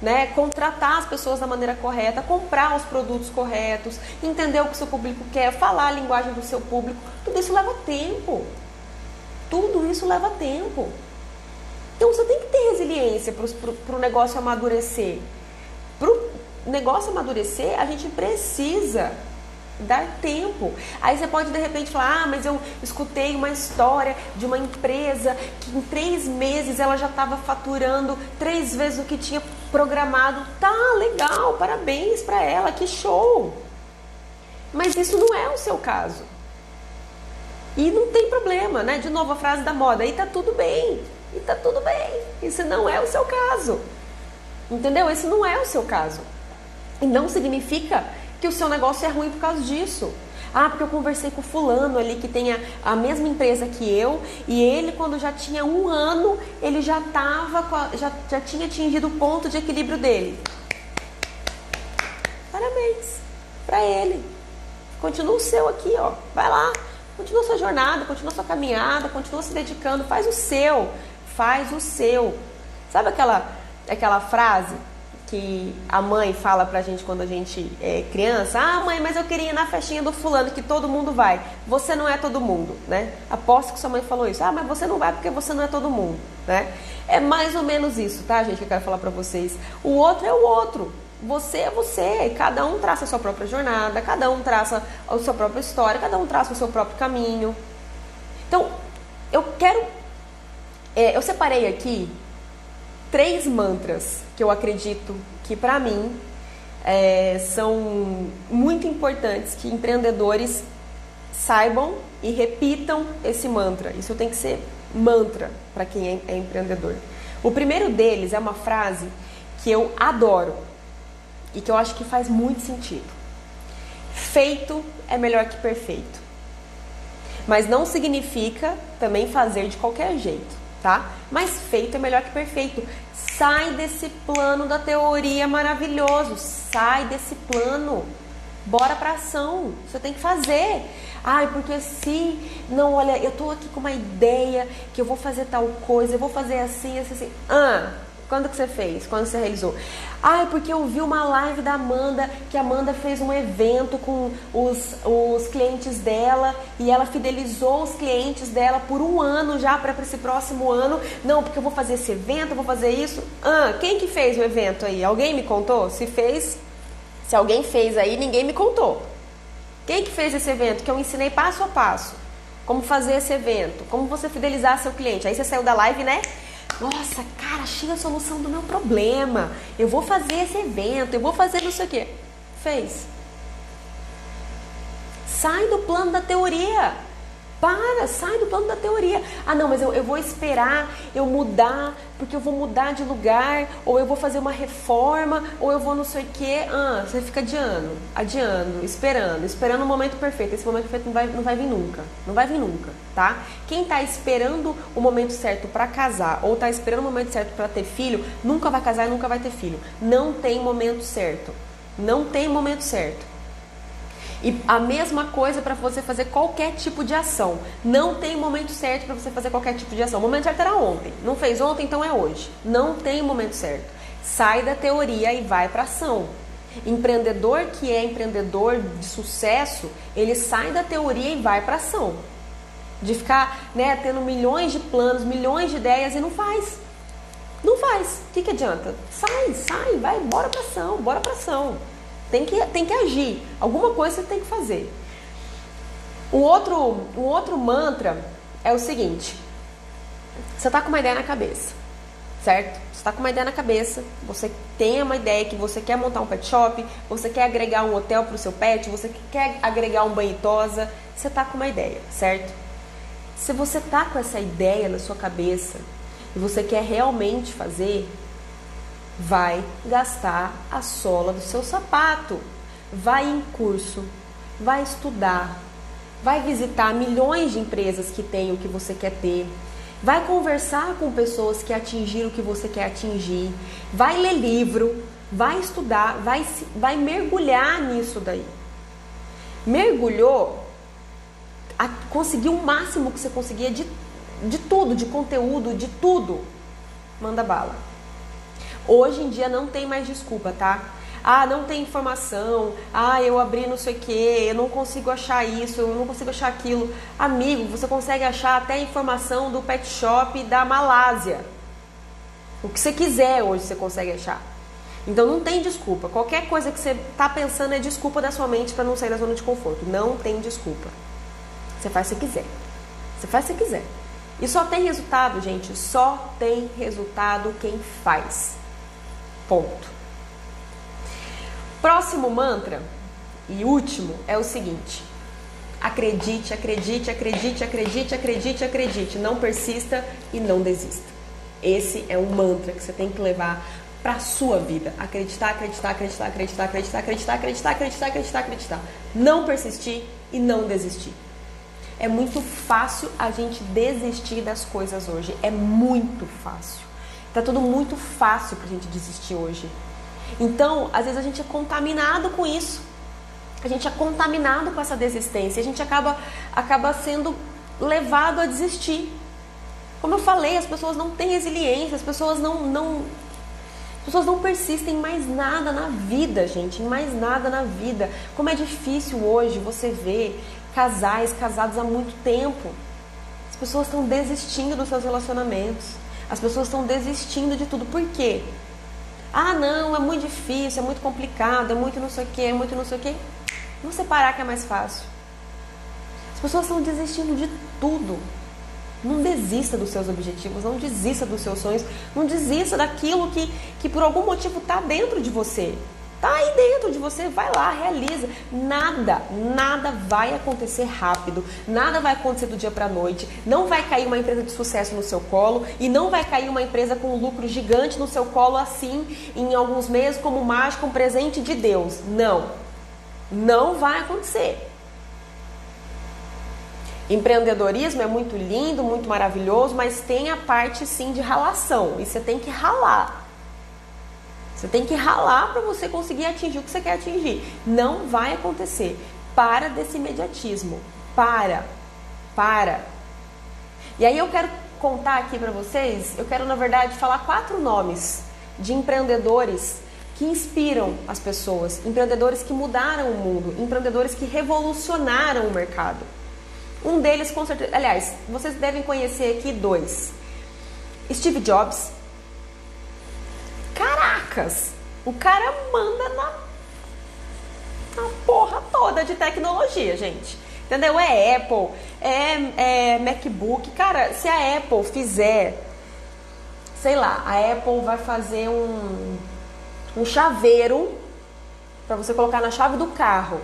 [SPEAKER 1] né? Contratar as pessoas da maneira correta, comprar os produtos corretos, entender o que o seu público quer, falar a linguagem do seu público, tudo isso leva tempo. Tudo isso leva tempo. Então você tem que ter resiliência para o negócio amadurecer. Para o negócio amadurecer, a gente precisa dar tempo. Aí você pode de repente falar: ah, mas eu escutei uma história de uma empresa que em 3 meses ela já estava faturando 3 vezes o que tinha programado. Tá, legal, parabéns para ela, que show. Mas isso não é o seu caso. E não tem problema, né? De novo a frase da moda: e tá tudo bem, e tá tudo bem. Isso não é o seu caso. Entendeu? Esse não é o seu caso. E não significa que o seu negócio é ruim por causa disso. Ah, porque eu conversei com fulano ali que tem a mesma empresa que eu, e ele, quando já tinha 1 ano, ele já tinha atingido o ponto de equilíbrio dele. Parabéns para ele. Continua o seu aqui, ó. Vai lá. Continua sua jornada, continua sua caminhada, continua se dedicando. Faz o seu. Faz o seu. Sabe aquela frase que a mãe fala pra gente quando a gente é criança: ah, mãe, mas eu queria ir na festinha do fulano que todo mundo vai. Você não é todo mundo, né? Aposto que sua mãe falou isso. Ah, mas você não vai porque você não é todo mundo, né? É mais ou menos isso, tá, gente, que eu quero falar pra vocês. O outro é o outro. Você é você. Cada um traça a sua própria jornada, cada um traça a sua própria história, cada um traça o seu próprio caminho. Então, eu separei aqui 3 mantras que eu acredito que, pra mim, são muito importantes que empreendedores saibam e repitam esse mantra. Isso tem que ser mantra para quem é empreendedor. O primeiro deles é uma frase que eu adoro e que eu acho que faz muito sentido. Feito é melhor que perfeito. Mas não significa também fazer de qualquer jeito, tá? Mas feito é melhor que perfeito. Sai desse plano da teoria maravilhoso. Sai desse plano. Bora pra ação. Você tem que fazer. Ai, porque se... Não, olha, eu tô aqui com uma ideia que eu vou fazer tal coisa, eu vou fazer assim, assim, assim. Quando que você fez? Quando você realizou? Ai, porque eu vi uma live da Amanda, que a Amanda fez um evento com os clientes dela e ela fidelizou os clientes dela por 1 ano já para esse próximo ano. Não, porque eu vou fazer esse evento, eu vou fazer isso. Quem que fez o evento aí? Alguém me contou? Se alguém fez aí, ninguém me contou. Quem que fez esse evento? Que eu ensinei passo a passo. Como fazer esse evento, como você fidelizar seu cliente. Aí você saiu da live, né? Nossa, cara, achei a solução do meu problema. Eu vou fazer esse evento, eu vou fazer não sei o quê. Fez. Sai do plano da teoria. Sai do plano da teoria. Ah, não, mas eu vou esperar eu mudar, porque eu vou mudar de lugar, ou eu vou fazer uma reforma, ou eu vou não sei o quê. Você fica adiando, esperando o momento perfeito. Esse momento perfeito não vai vir nunca. Não vai vir nunca, tá? Quem tá esperando o momento certo pra casar, ou tá esperando o momento certo pra ter filho, nunca vai casar e nunca vai ter filho. Não tem momento certo. Não tem momento certo. E a mesma coisa para você fazer qualquer tipo de ação. Não tem momento certo para você fazer qualquer tipo de ação. O momento certo era ontem. Não fez ontem, então é hoje. Não tem momento certo. Sai da teoria e vai para ação. Empreendedor que é empreendedor de sucesso, ele sai da teoria e vai para ação. De ficar, né, tendo milhões de planos, milhões de ideias e não faz. Não faz. O que adianta? Sai, vai, bora para ação. Tem que agir. Alguma coisa você tem que fazer. O outro mantra é o seguinte. Você está com uma ideia na cabeça, certo? Você está com uma ideia na cabeça, você tem uma ideia que você quer montar um pet shop, você quer agregar um hotel para o seu pet, você quer agregar um banho e tosa, você está com uma ideia, certo? Se você está com essa ideia na sua cabeça e você quer realmente fazer, vai gastar a sola do seu sapato, vai em curso, vai estudar, vai visitar milhões de empresas que têm o que você quer ter, vai conversar com pessoas que atingiram o que você quer atingir, vai ler livro, vai estudar, vai mergulhar nisso daí. Mergulhou, conseguiu o máximo que você conseguia de tudo, de conteúdo, de tudo, manda bala. Hoje em dia não tem mais desculpa, tá? Não tem informação, eu abri não sei o que, eu não consigo achar isso, eu não consigo achar aquilo. Amigo, você consegue achar até informação do pet shop da Malásia. O que você quiser hoje você consegue achar. Então não tem desculpa. Qualquer coisa que você tá pensando é desculpa da sua mente para não sair da zona de conforto. Não tem desculpa. Você faz se quiser. Você faz se quiser. E só tem resultado, gente. Só tem resultado quem faz. Ponto. Próximo mantra e último é o seguinte: acredite, acredite, acredite, acredite, acredite, acredite. Não persista e não desista. Esse é um mantra que você tem que levar para a sua vida. Acreditar, acreditar, acreditar, acreditar, acreditar, acreditar, acreditar, acreditar, acreditar, acreditar. Não persistir e não desistir. É muito fácil a gente desistir das coisas hoje. É muito fácil. Tá tudo muito fácil pra gente desistir hoje. Então, às vezes a gente é contaminado com isso. A gente é contaminado com essa desistência. A gente acaba sendo levado a desistir. Como eu falei, as pessoas não têm resiliência, as pessoas não pessoas não persistem em mais nada na vida, gente, em mais nada na vida. Como é difícil hoje você ver casais casados há muito tempo. As pessoas estão desistindo dos seus relacionamentos. As pessoas estão desistindo de tudo. Por quê? Ah, não, é muito difícil, é muito complicado, é muito não sei o quê, é muito não sei o quê. Vamos separar que é mais fácil. As pessoas estão desistindo de tudo. Não desista dos seus objetivos, não desista dos seus sonhos, não desista daquilo que por algum motivo está dentro de você. Está aí dentro de você, vai lá, realiza. Nada vai acontecer rápido, nada vai acontecer do dia para a noite. Não vai cair uma empresa de sucesso no seu colo e não vai cair uma empresa com um lucro gigante no seu colo assim, em alguns meses, como mágico, um presente de Deus. Não vai acontecer. Empreendedorismo é muito lindo, muito maravilhoso, mas tem a parte sim de ralação. E você tem que ralar. Você tem que ralar para você conseguir atingir o que você quer atingir. Não vai acontecer. Para desse imediatismo. Para. E aí eu quero contar aqui para vocês, eu quero na verdade falar 4 nomes de empreendedores que inspiram as pessoas, empreendedores que mudaram o mundo, empreendedores que revolucionaram o mercado. Um deles, com certeza, aliás, vocês devem conhecer aqui 2. Steve Jobs. Caracas! O cara manda na porra toda de tecnologia, gente. Entendeu? É Apple, é MacBook. Cara, se a Apple fizer, sei lá, a Apple vai fazer um chaveiro para você colocar na chave do carro,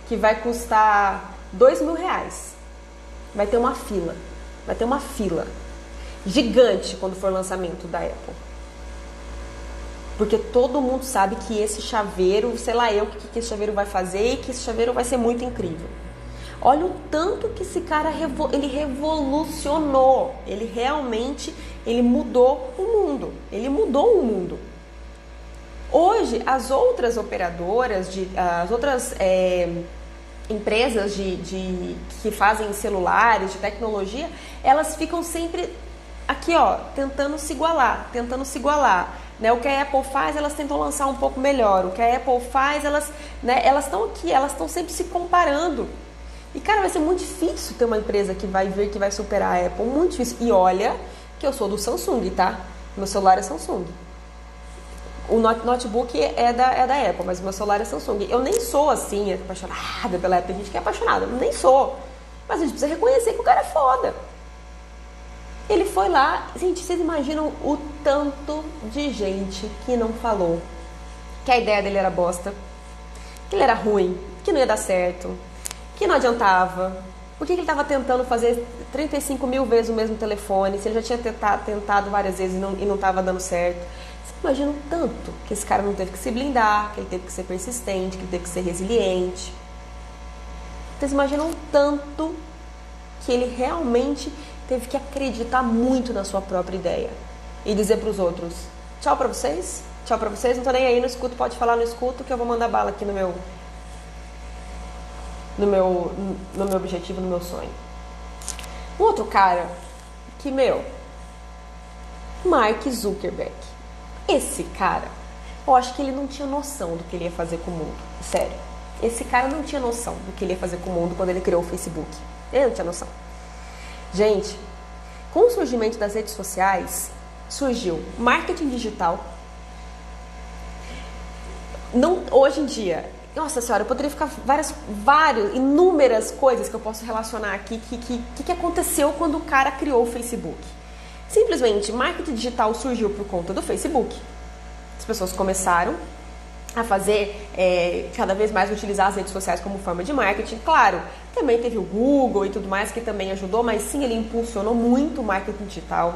[SPEAKER 1] que vai custar R$2.000. Vai ter uma fila gigante quando for o lançamento da Apple. Porque todo mundo sabe que esse chaveiro, sei lá eu o que esse chaveiro vai fazer e que esse chaveiro vai ser muito incrível. Olha o tanto que esse cara ele revolucionou. Ele mudou o mundo. Ele mudou o mundo. Hoje, as outras operadoras, as outras empresas que fazem celulares, de tecnologia, elas ficam sempre aqui, ó, tentando se igualar. Né? O que a Apple faz, elas tentam lançar um pouco melhor. O que a Apple faz, elas estão aqui, elas estão sempre se comparando. E, cara, vai ser muito difícil ter uma empresa que vai vir, que vai superar a Apple. Muito difícil. E olha que eu sou do Samsung, tá? Meu celular é Samsung. O notebook é da Apple, mas o meu celular é Samsung. Eu nem sou, assim, apaixonada pela Apple. Tem gente que é apaixonada. Eu nem sou. Mas a gente precisa reconhecer que o cara é foda. Ele foi lá, gente, vocês imaginam o tanto de gente que não falou que a ideia dele era bosta, que ele era ruim, que não ia dar certo, que não adiantava. Por que ele estava tentando fazer 35 mil vezes o mesmo telefone, se ele já tinha tentado várias vezes e não estava dando certo? Vocês imaginam tanto que esse cara não teve que se blindar, que ele teve que ser persistente, que ele teve que ser resiliente. Vocês imaginam tanto que ele realmente teve que acreditar muito na sua própria ideia e dizer para os outros: tchau para vocês, não tô nem aí, não escuto, pode falar, não escuto, que eu vou mandar bala aqui no meu objetivo, no meu sonho. Um outro cara que, Mark Zuckerberg. Esse cara, eu acho que ele não tinha noção do que ele ia fazer com o mundo. Sério. Esse cara não tinha noção do que ele ia fazer com o mundo quando ele criou o Facebook. Ele não tinha noção. Gente, com o surgimento das redes sociais, surgiu marketing digital. Hoje em dia, nossa senhora, eu poderia ficar inúmeras coisas que eu posso relacionar aqui que aconteceu quando o cara criou o Facebook. Simplesmente, marketing digital surgiu por conta do Facebook. As pessoas começaram a fazer, cada vez mais utilizar as redes sociais como forma de marketing. Claro, também teve o Google e tudo mais que também ajudou, mas sim, ele impulsionou muito o marketing digital.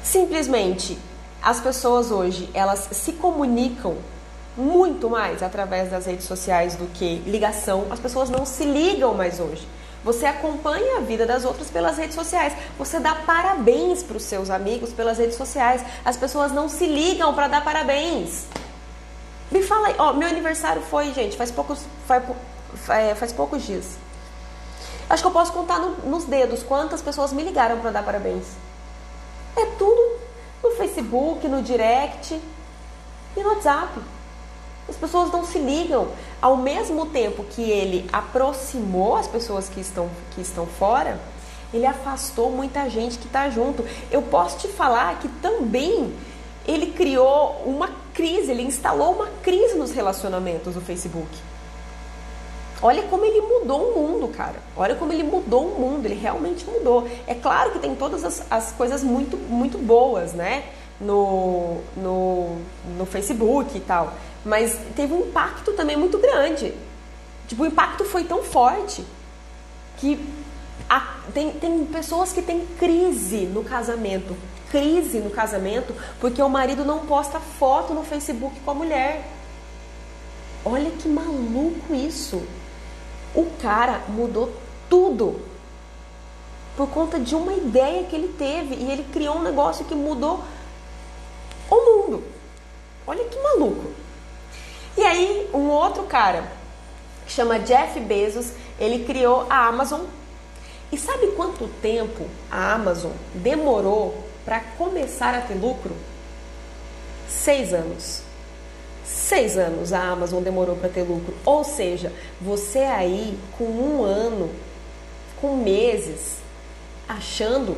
[SPEAKER 1] Simplesmente, as pessoas hoje, elas se comunicam muito mais através das redes sociais do que ligação. As pessoas não se ligam mais hoje. Você acompanha a vida das outras pelas redes sociais. Você dá parabéns para os seus amigos pelas redes sociais. As pessoas não se ligam para dar parabéns. Me fala aí, meu aniversário foi, gente, faz poucos dias. Acho que eu posso contar nos dedos quantas pessoas me ligaram para dar parabéns. É tudo no Facebook. Facebook, no direct e no WhatsApp. As pessoas não se ligam. Ao mesmo tempo que ele aproximou as pessoas que estão fora, ele afastou muita gente que está junto. Eu posso te falar que também ele criou uma crise, ele instalou uma crise nos relacionamentos do Facebook. Olha como ele mudou o mundo, cara. Olha como ele mudou o mundo, ele realmente mudou. É claro que tem todas as coisas muito, muito boas, né? No Facebook e tal. Mas teve um impacto também muito grande. Tipo, o impacto foi tão forte que tem pessoas que têm crise no casamento. Crise no casamento porque o marido não posta foto no Facebook com a mulher. Olha que maluco isso. O cara mudou tudo por conta de uma ideia que ele teve. E ele criou um negócio que mudou o mundo. Olha que maluco. E aí, um outro cara, que chama Jeff Bezos, ele criou a Amazon. E sabe quanto tempo a Amazon demorou para começar a ter lucro? 6 anos. 6 anos a Amazon demorou para ter lucro. Ou seja, você aí com 1 ano, com meses, achando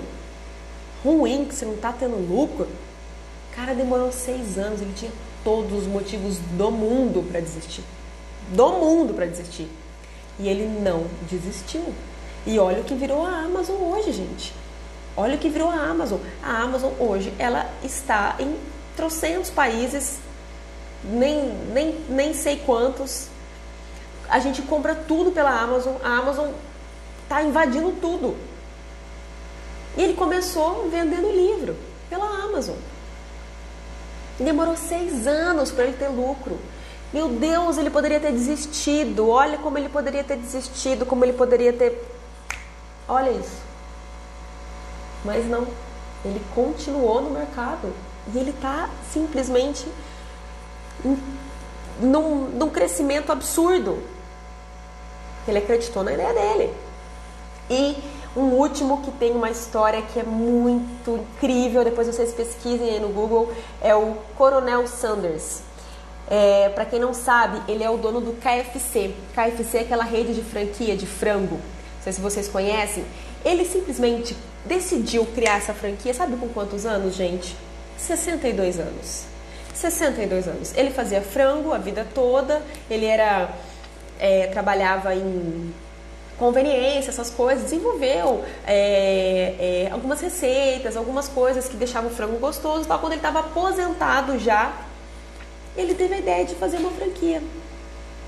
[SPEAKER 1] ruim que você não está tendo lucro, o cara demorou 6 anos, ele tinha todos os motivos do mundo para desistir. Do mundo para desistir. E ele não desistiu. E olha o que virou a Amazon hoje, gente. Olha o que virou a Amazon. A Amazon hoje, ela está em trocentos países, nem sei quantos. A gente compra tudo pela Amazon. A Amazon está invadindo tudo. E ele começou vendendo livro pela Amazon. Demorou 6 anos para ele ter lucro. Meu Deus, ele poderia ter desistido. Olha como ele poderia ter desistido, como ele poderia ter... Olha isso. Mas não. Ele continuou no mercado. E ele está simplesmente num crescimento absurdo. Ele acreditou na ideia dele. E um último que tem uma história que é muito incrível, depois vocês pesquisem aí no Google, é o Coronel Sanders. Para quem não sabe, ele é o dono do KFC. KFC é aquela rede de franquia de frango. Não sei se vocês conhecem. Ele simplesmente decidiu criar essa franquia, sabe com quantos anos, gente? 62 anos. 62 anos. Ele fazia frango a vida toda, ele trabalhava em conveniência, essas coisas, desenvolveu algumas receitas, algumas coisas que deixavam o frango gostoso. Tal. Quando ele estava aposentado já, ele teve a ideia de fazer uma franquia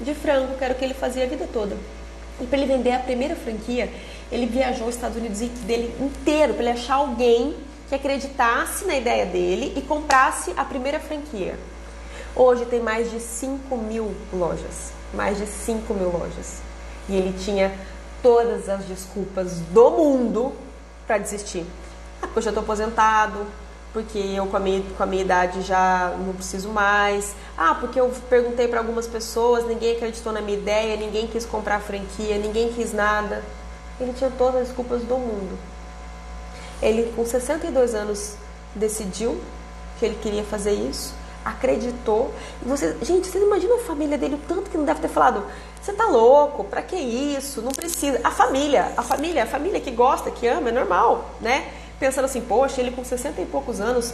[SPEAKER 1] de frango, que era o que ele fazia a vida toda. E para ele vender a primeira franquia, ele viajou os Estados Unidos dele inteiro para ele achar alguém que acreditasse na ideia dele e comprasse a primeira franquia. Hoje tem mais de 5.000 lojas. Mais de 5.000 lojas. E ele tinha todas as desculpas do mundo para desistir. Porque eu já estou aposentado, porque eu com a minha idade já não preciso mais. Porque eu perguntei para algumas pessoas, ninguém acreditou na minha ideia, ninguém quis comprar a franquia, ninguém quis nada. Ele tinha todas as desculpas do mundo. Ele, com 62 anos, decidiu que ele queria fazer isso, acreditou. E gente, vocês imaginam a família dele, o tanto que não deve ter falado: você tá louco? Pra que isso? Não precisa. A família que gosta, que ama, é normal, né? Pensando assim, poxa, ele com 60 e poucos anos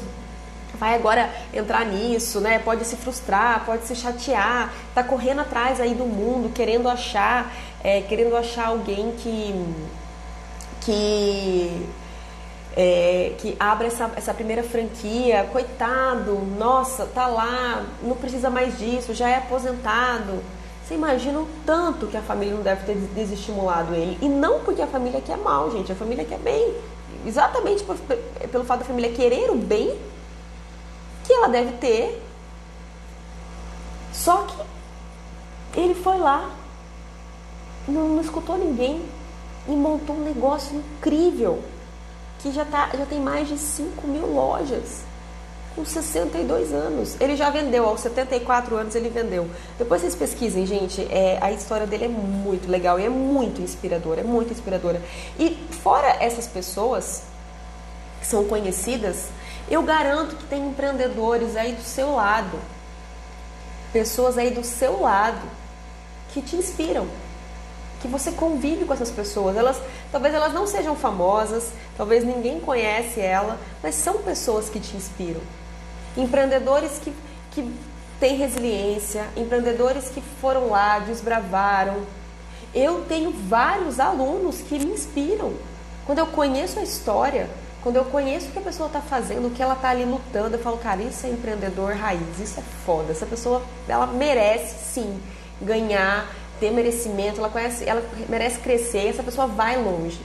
[SPEAKER 1] vai agora entrar nisso, né? Pode se frustrar, pode se chatear, tá correndo atrás aí do mundo, querendo achar alguém que abra essa primeira franquia. Coitado, nossa, tá lá, não precisa mais disso, já é aposentado. Você imagina o tanto que a família não deve ter desestimulado ele. E não porque a família quer mal, gente, a família quer bem. Exatamente pelo fato da família querer o bem que ela deve ter. Só que ele foi lá, não escutou ninguém e montou um negócio incrível que já tem mais de 5.000 lojas com 62 anos. Ele já vendeu, aos 74 anos ele vendeu. Depois vocês pesquisem, gente, a história dele é muito legal e é muito inspiradora, E fora essas pessoas que são conhecidas, Eu garanto que tem empreendedores aí do seu lado, pessoas aí do seu lado que te inspiram, que você convive com essas pessoas. Talvez elas não sejam famosas, talvez ninguém conhece ela, mas são pessoas que te inspiram. Empreendedores que têm resiliência, empreendedores que foram lá, desbravaram. Eu tenho vários alunos que me inspiram. Quando eu conheço a história, quando eu conheço o que a pessoa está fazendo, o que ela está ali lutando, eu falo, cara, isso é empreendedor raiz, isso é foda. Essa pessoa, ela merece sim ganhar, ter merecimento, ela merece crescer, essa pessoa vai longe.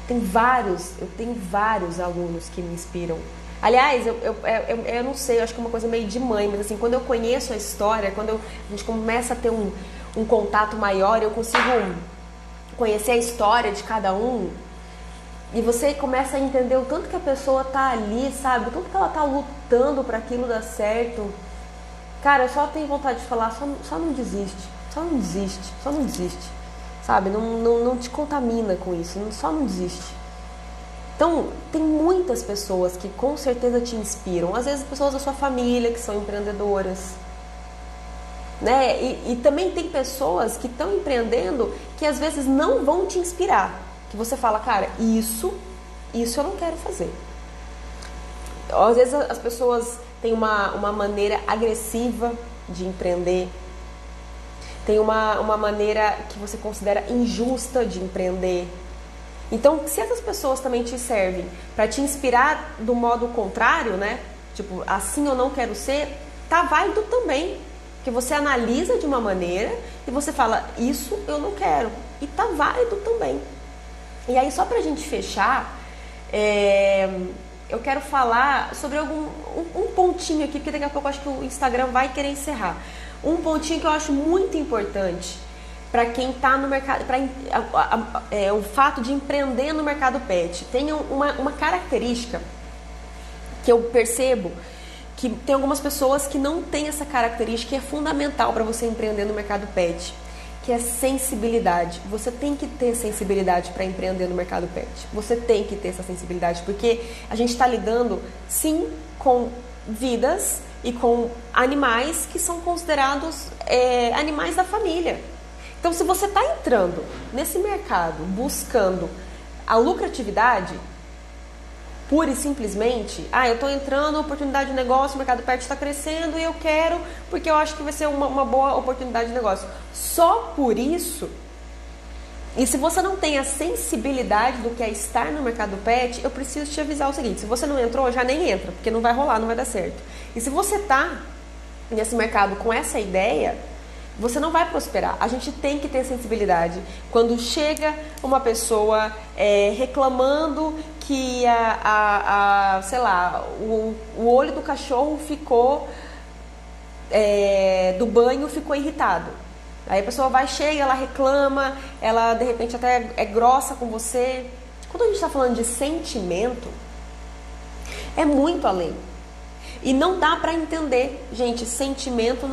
[SPEAKER 1] Eu tenho vários alunos que me inspiram. Aliás, eu não sei, eu acho que é uma coisa meio de mãe, mas assim, quando eu conheço a história, quando a gente começa a ter um contato maior, eu consigo conhecer a história de cada um, e você começa a entender o tanto que a pessoa tá ali, sabe? O tanto que ela tá lutando para aquilo dar certo. Cara, eu só tenho vontade de falar, só não desiste, só não desiste, sabe? Não te contamina com isso, só não desiste. Então, tem muitas pessoas que com certeza te inspiram. Às vezes pessoas da sua família que são empreendedoras, né? E também tem pessoas que estão empreendendo que às vezes não vão te inspirar. Que você fala, cara, isso eu não quero fazer. Às vezes as pessoas têm uma maneira agressiva de empreender. Tem uma maneira que você considera injusta de empreender. Então, se essas pessoas também te servem para te inspirar do modo contrário, né? Tipo, assim eu não quero ser, tá válido também. Que você analisa de uma maneira e você fala, isso eu não quero. E tá válido também. E aí, só pra gente fechar, eu quero falar sobre um pontinho aqui, porque daqui a pouco eu acho que o Instagram vai querer encerrar. Um pontinho que eu acho muito importante para quem está no mercado, o fato de empreender no mercado pet. Tem uma característica que eu percebo que tem algumas pessoas que não têm essa característica, que é fundamental para você empreender no mercado pet, que é sensibilidade. Você tem que ter sensibilidade para empreender no mercado pet. Você tem que ter essa sensibilidade, porque a gente está lidando, sim, com vidas e com animais que são considerados animais da família. Então, se você está entrando nesse mercado buscando a lucratividade, pura e simplesmente, eu estou entrando, oportunidade de negócio, o mercado pet está crescendo e eu quero, porque eu acho que vai ser uma boa oportunidade de negócio. Só por isso, e se você não tem a sensibilidade do que é estar no mercado pet, eu preciso te avisar o seguinte, se você não entrou, já nem entra, porque não vai rolar, não vai dar certo. E se você está nesse mercado com essa ideia, você não vai prosperar. A gente tem que ter sensibilidade. Quando chega uma pessoa reclamando que sei lá, o olho do cachorro ficou do banho ficou irritado. Aí a pessoa chega, ela reclama, ela de repente até é grossa com você. Quando a gente está falando de sentimento, é muito além. E não dá para entender, gente, sentimento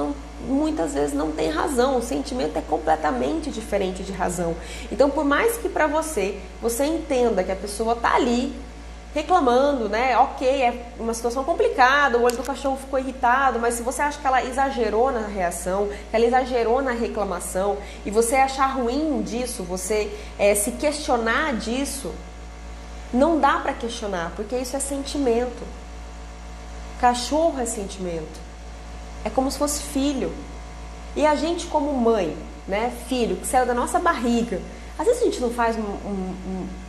[SPEAKER 1] muitas vezes não tem razão, o sentimento é completamente diferente de razão. Então, por mais que para você entenda que a pessoa tá ali reclamando, né? Ok, é uma situação complicada, o olho do cachorro ficou irritado, mas se você acha que ela exagerou na reação, que ela exagerou na reclamação, e você achar ruim disso, você se questionar disso, não dá para questionar, porque isso é sentimento. Cachorro é sentimento. É como se fosse filho. E a gente como mãe, né, filho, que saiu da nossa barriga, às vezes a gente não faz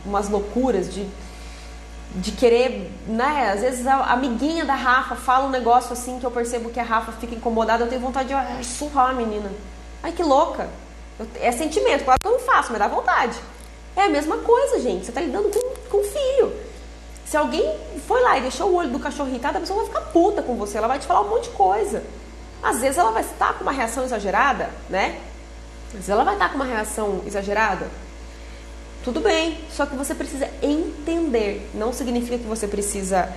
[SPEAKER 1] umas loucuras de querer, né, às vezes a amiguinha da Rafa fala um negócio assim que eu percebo que a Rafa fica incomodada, eu tenho vontade de surrar a menina. Ai, que louca. É sentimento, claro que eu não faço, mas dá vontade. É a mesma coisa, gente, você tá lidando com o filho. Se alguém foi lá e deixou o olho do cachorro irritado, a pessoa vai ficar puta com você, ela vai te falar um monte de coisa. Às vezes ela vai estar com uma reação exagerada, né? Às vezes ela vai estar com uma reação exagerada. Tudo bem, só que você precisa entender. Não significa que você precisa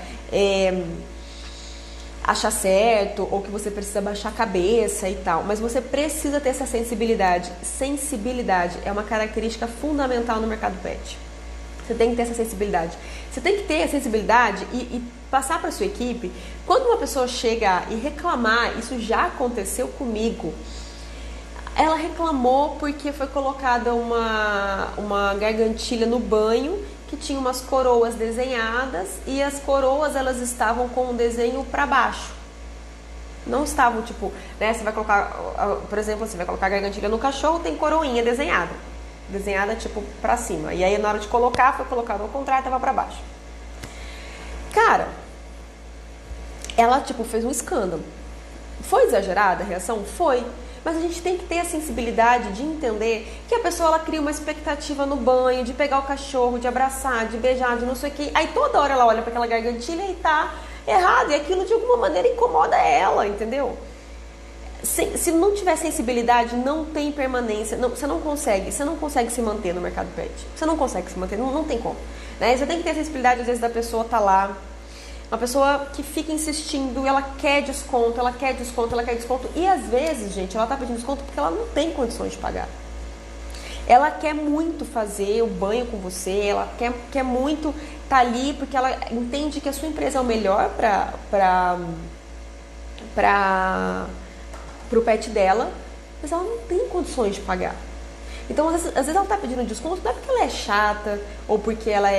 [SPEAKER 1] achar certo ou que você precisa baixar a cabeça e tal. Mas você precisa ter essa sensibilidade. Sensibilidade é uma característica fundamental no mercado pet. Você tem que ter essa sensibilidade. Você tem que ter a sensibilidade e passar para sua equipe. Quando uma pessoa chega e reclamar, isso já aconteceu comigo. Ela reclamou porque foi colocada uma gargantilha no banho que tinha umas coroas desenhadas e as coroas elas estavam com o desenho para baixo. Não estavam tipo, né? Você vai colocar, por exemplo, você vai colocar a gargantilha no cachorro, tem coroinha desenhada tipo pra cima. E aí na hora de colocar, foi colocado ao contrário, tava pra baixo. Cara, ela tipo fez um escândalo. Foi exagerada a reação? Foi. Mas a gente tem que ter a sensibilidade de entender que a pessoa ela cria uma expectativa no banho, de pegar o cachorro, de abraçar, de beijar, de não sei o que. Aí toda hora ela olha para aquela gargantilha e tá errado. E aquilo de alguma maneira incomoda ela, entendeu? Se não tiver sensibilidade, não tem permanência. Não, você não consegue se manter no mercado pet. Você não consegue se manter, não tem como. Né? Você tem que ter a sensibilidade, às vezes, da pessoa tá lá. Uma pessoa que fica insistindo, ela quer desconto, ela quer desconto, ela quer desconto. E às vezes, gente, ela tá pedindo desconto porque ela não tem condições de pagar. Ela quer muito fazer o banho com você, ela quer muito estar ali porque ela entende que a sua empresa é o melhor para o pet dela, mas ela não tem condições de pagar. Então, às vezes ela tá pedindo desconto não é porque ela é chata ou porque ela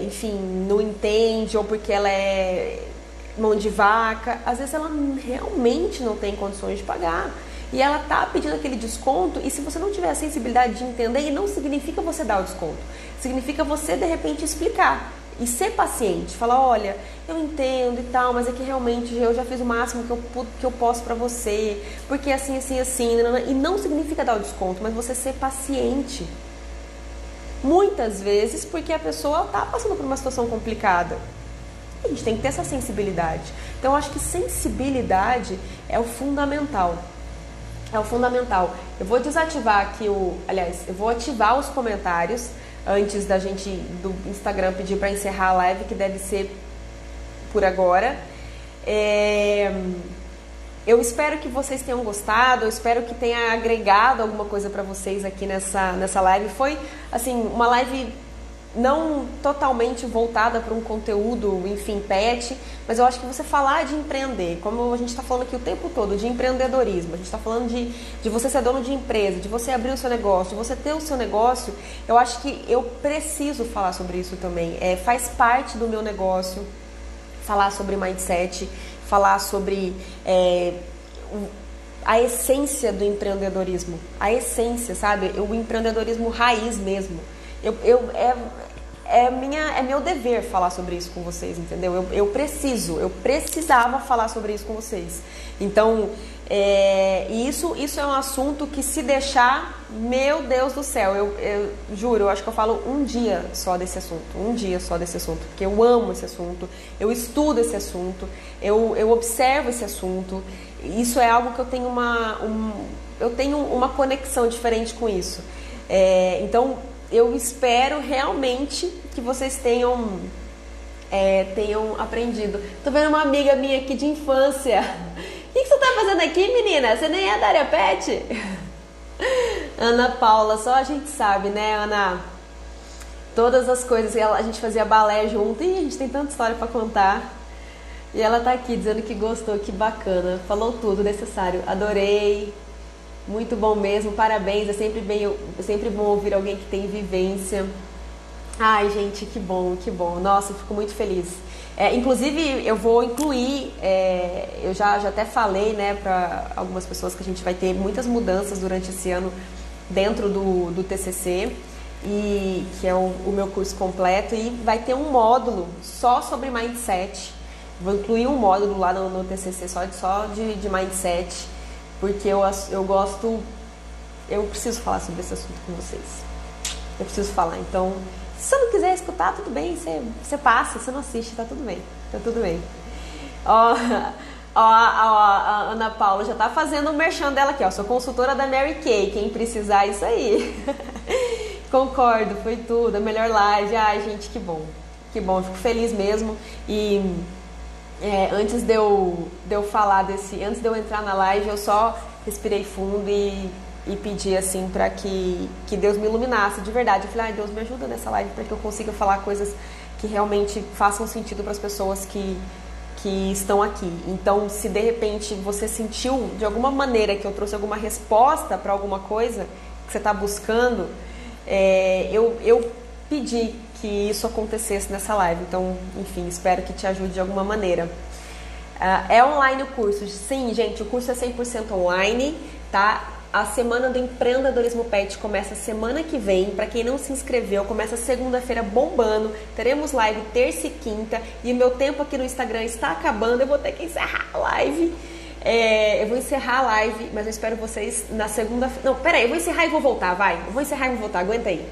[SPEAKER 1] enfim, não entende, ou porque ela é mão de vaca. Às vezes ela realmente não tem condições de pagar e ela tá pedindo aquele desconto, e se você não tiver a sensibilidade de entender, e não significa você dar o desconto, significa você de repente explicar e ser paciente, falar, olha, eu entendo e tal, mas é que realmente eu já fiz o máximo que eu posso pra você, porque assim, e não significa dar o desconto, mas você ser paciente. Muitas vezes porque a pessoa está passando por uma situação complicada. A gente tem que ter essa sensibilidade. Então eu acho que sensibilidade é o fundamental. É o fundamental. Eu vou desativar aqui eu vou ativar os comentários antes da gente do Instagram pedir para encerrar a live, que deve ser por agora. Eu espero que vocês tenham gostado, eu espero que tenha agregado alguma coisa para vocês aqui nessa live. Foi, assim, uma live não totalmente voltada para um conteúdo, enfim, pet, mas eu acho que você falar de empreender, como a gente está falando aqui o tempo todo, de empreendedorismo, a gente está falando de você ser dono de empresa, de você abrir o seu negócio, de você ter o seu negócio, eu acho que eu preciso falar sobre isso também. Faz parte do meu negócio falar sobre mindset, falar sobre a essência do empreendedorismo, a essência, sabe? O empreendedorismo raiz mesmo. É meu dever falar sobre isso com vocês, entendeu? Eu precisava falar sobre isso com vocês. Então, isso é um assunto que, se deixar, meu Deus do céu, eu juro, eu acho que eu falo um dia só desse assunto, porque eu amo esse assunto, eu estudo esse assunto, eu observo esse assunto. Isso é algo que eu tenho uma conexão diferente com isso. Então, eu espero realmente que vocês tenham aprendido. Tô vendo uma amiga minha aqui de infância. O que você tá fazendo aqui, menina? Você nem é da área pet? Ana Paula, só a gente sabe, né, Ana? Todas as coisas, a gente fazia balé junto e a gente tem tanta história pra contar. E ela tá aqui dizendo que gostou, que bacana. Falou tudo necessário, adorei. Muito bom mesmo, parabéns, é sempre bom ouvir alguém que tem vivência. Ai, gente, que bom, nossa, eu fico muito feliz. Inclusive, eu vou incluir, eu já até falei, né, para algumas pessoas que a gente vai ter muitas mudanças durante esse ano dentro do TCC, e que é o meu curso completo, e vai ter um módulo só sobre mindset. Vou incluir um módulo lá no TCC só de mindset, porque eu preciso falar sobre esse assunto com vocês. Eu preciso falar. Então, se você não quiser escutar, tudo bem, você passa, você não assiste, tá tudo bem. Tá tudo bem. Ó, a Ana Paula já tá fazendo o merchan dela aqui, ó. Sou consultora da Mary Kay, quem precisar, isso aí. Concordo, foi tudo, a melhor live. Ai, gente, que bom, eu fico feliz mesmo. E antes de eu falar antes de eu entrar na live, eu só respirei fundo e e pedir assim para que Deus me iluminasse de verdade. Eu falei, ai, Deus me ajuda nessa live para que eu consiga falar coisas que realmente façam sentido para as pessoas que estão aqui. Então, se de repente você sentiu de alguma maneira que eu trouxe alguma resposta para alguma coisa que você está buscando, eu pedi que isso acontecesse nessa live. Então, enfim, espero que te ajude de alguma maneira. É online o curso? Sim, gente, o curso é 100% online, tá? A semana do empreendedorismo pet começa semana que vem. Para quem não se inscreveu, começa segunda-feira bombando. Teremos live terça e quinta. E o meu tempo aqui no Instagram está acabando. Eu vou ter que encerrar a live. Eu vou encerrar a live, mas eu espero vocês na segunda... Não, peraí, eu vou encerrar e vou voltar, vai. Eu vou encerrar e vou voltar, aguenta aí.